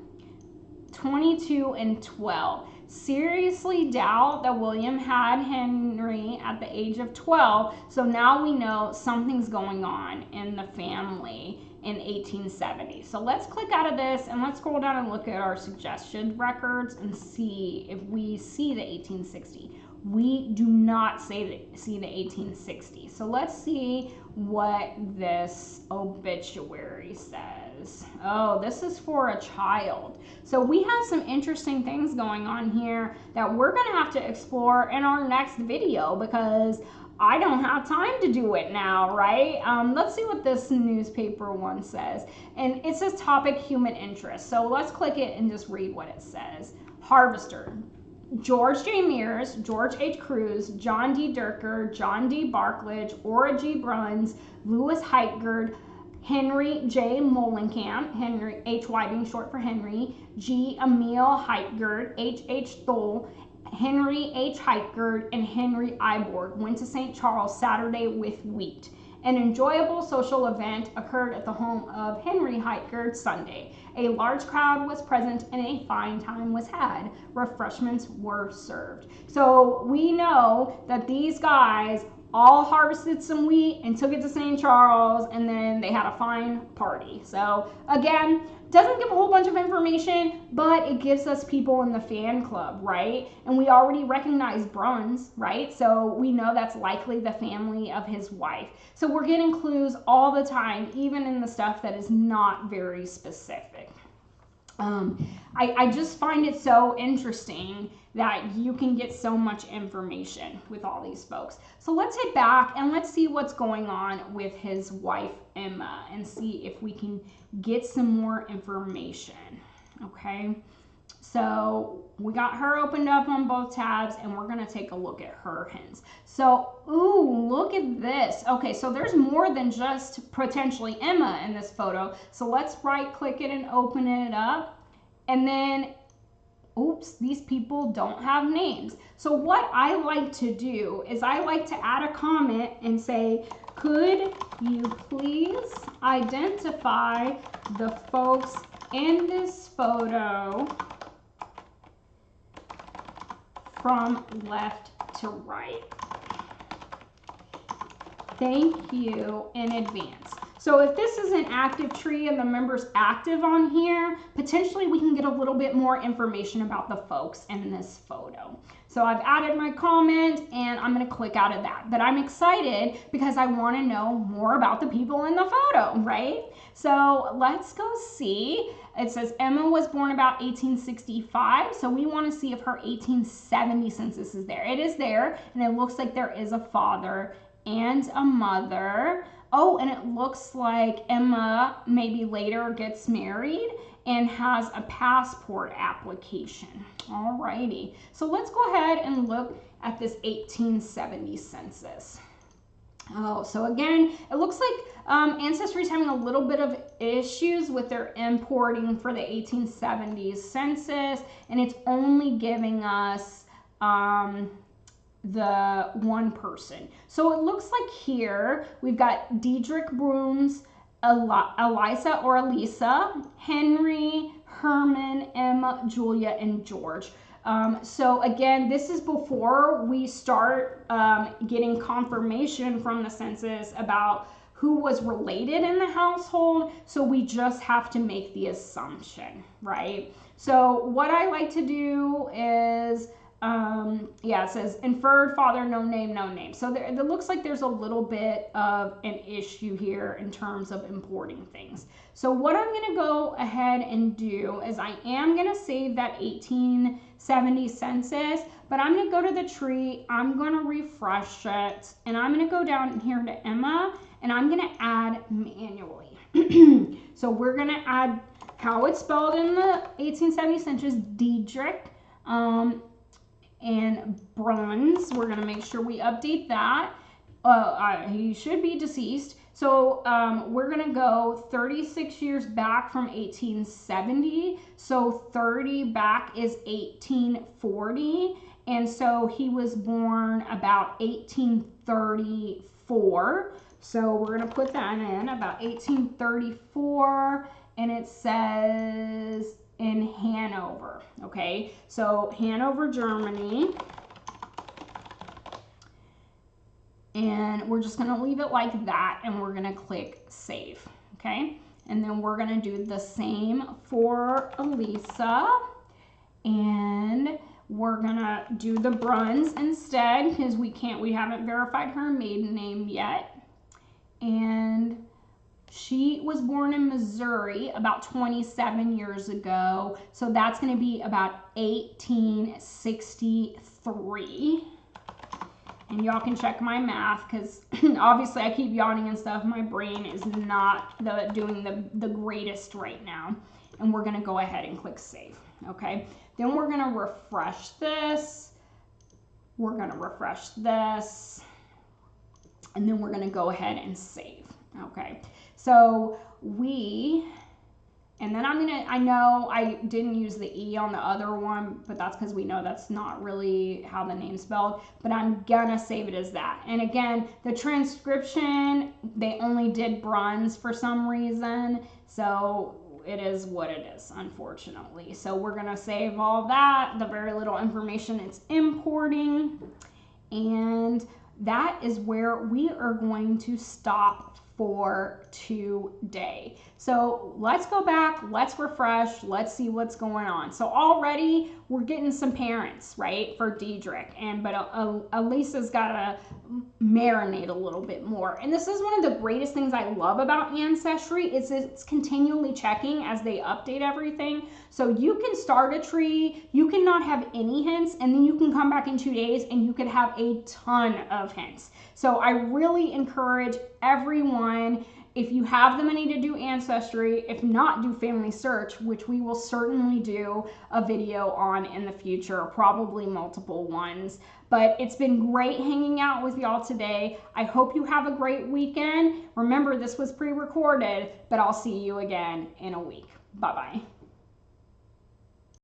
Speaker 1: 22 and 12. Seriously doubt that William had Henry at the age of 12. So now we know something's going on in the family in 1870. So let's click out of this and let's scroll down and look at our suggested records and see if we see the 1860. we do not see the 1860s. So let's see what this obituary says. Oh, this is for a child. So we have some interesting things going on here that we're going to have to explore in our next video because I don't have time to do it now, right? Let's see what this newspaper one says. And it says topic human interest. So let's click it and just read what it says. Harvester. George J. Mears, George H. Cruz, John D. Durker, John D. Barkledge, Ora G. Bruns, Louis Heitgerd, Henry J. Molenkamp, Henry H. Y being short for Henry, G. Emil Heitgerd, H. Thole, Henry H. Heitgerd, and Henry Iborg went to St. Charles Saturday with wheat. An enjoyable social event occurred at the home of Henry Heitgerd Sunday. A large crowd was present and a fine time was had. Refreshments were served. So we know that these guys all harvested some wheat and took it to St. Charles, and then they had a fine party. So again, doesn't give a whole bunch of information, but it gives us people in the fan club, right? And we already recognize Bruns, right? So we know that's likely the family of his wife. So we're getting clues all the time, even in the stuff that is not very specific. I just find it so interesting that you can get so much information with all these folks. So let's head back and let's see what's going on with his wife, Emma, and see if we can get some more information, okay? So we got her opened up on both tabs, and we're gonna take a look at her hints. So, ooh, look at this. Okay, so there's more than just potentially Emma in this photo. So let's right click it and open it up. And then, oops, these people don't have names. So what I like to do is I like to add a comment and say, could you please identify the folks in this photo from left to right? Thank you in advance. So if this is an active tree and the member's active on here, potentially we can get a little bit more information about the folks in this photo. So I've added my comment and I'm going to click out of that. But I'm excited because I want to know more about the people in the photo, right? So let's go see. It says Emma was born about 1865. So we want to see if her 1870 census is there. It is there, and it looks like there is a father and a mother. Oh, and it looks like Emma maybe later gets married and has a passport application. Alrighty, so let's go ahead and look at this 1870 census. Oh, so again, it looks like Ancestry is having a little bit of issues with their importing for the 1870s census, and it's only giving us the one person. So it looks like here we've got Diedrich Bruns, Elisa or Elisa, Henry, Herman, Emma, Julia, and George. So again, this is before we start getting confirmation from the census about who was related in the household. So we just have to make the assumption, right? So what I like to do is yeah, it says inferred father, no name, no name. So there, it looks like there's a little bit of an issue here in terms of importing things. So what I'm going to go ahead and do is I am going to save that 1870 census, but I'm going to go to the tree, I'm going to refresh it, and I'm going to go down here to Emma, and I'm going to add manually. So we're going to add how it's spelled in the 1870 census, Diedrich, and Bruns. We're going to make sure we update that. He should be deceased. So we're going to go 36 years back from 1870. So 30 back is 1840. And so he was born about 1834. So we're going to put that in about 1834. And it says in Hanover, okay? So Hanover, Germany. And we're just gonna leave it like that, and we're gonna click save, okay? And then we're gonna do the same for Elisa, and we're gonna do the Bruns instead because we haven't verified her maiden name yet. And she was born in Missouri about 27 years ago. So that's going to be about 1863. And y'all can check my math because obviously I keep yawning and stuff. My brain is not doing the greatest right now. And we're going to go ahead and click save. Okay. Then we're going to refresh this. We're going to refresh this. And then we're going to go ahead and save. Okay. So and then I know I didn't use the E on the other one, but that's because we know that's not really how the name's spelled, but I'm gonna save it as that. And again, the transcription, they only did Bruns for some reason, so it is what it is, unfortunately. So we're gonna save all that, the very little information it's importing, and that is where we are going to stop for today. So let's go back, let's refresh, let's see what's going on. So already we're getting some parents, right, for Diedrich, but Elisa's got to marinate a little bit more. And this is one of the greatest things I love about Ancestry is it's continually checking as they update everything. So you can start a tree, you can not have any hints, and then you can come back in 2 days and you could have a ton of hints. So I really encourage everyone, if you have the money to do Ancestry, if not, do Family Search, which we will certainly do a video on in the future, probably multiple ones. But it's been great hanging out with y'all today. I hope you have a great weekend. Remember, this was pre-recorded, but I'll see you again in a week. Bye-bye.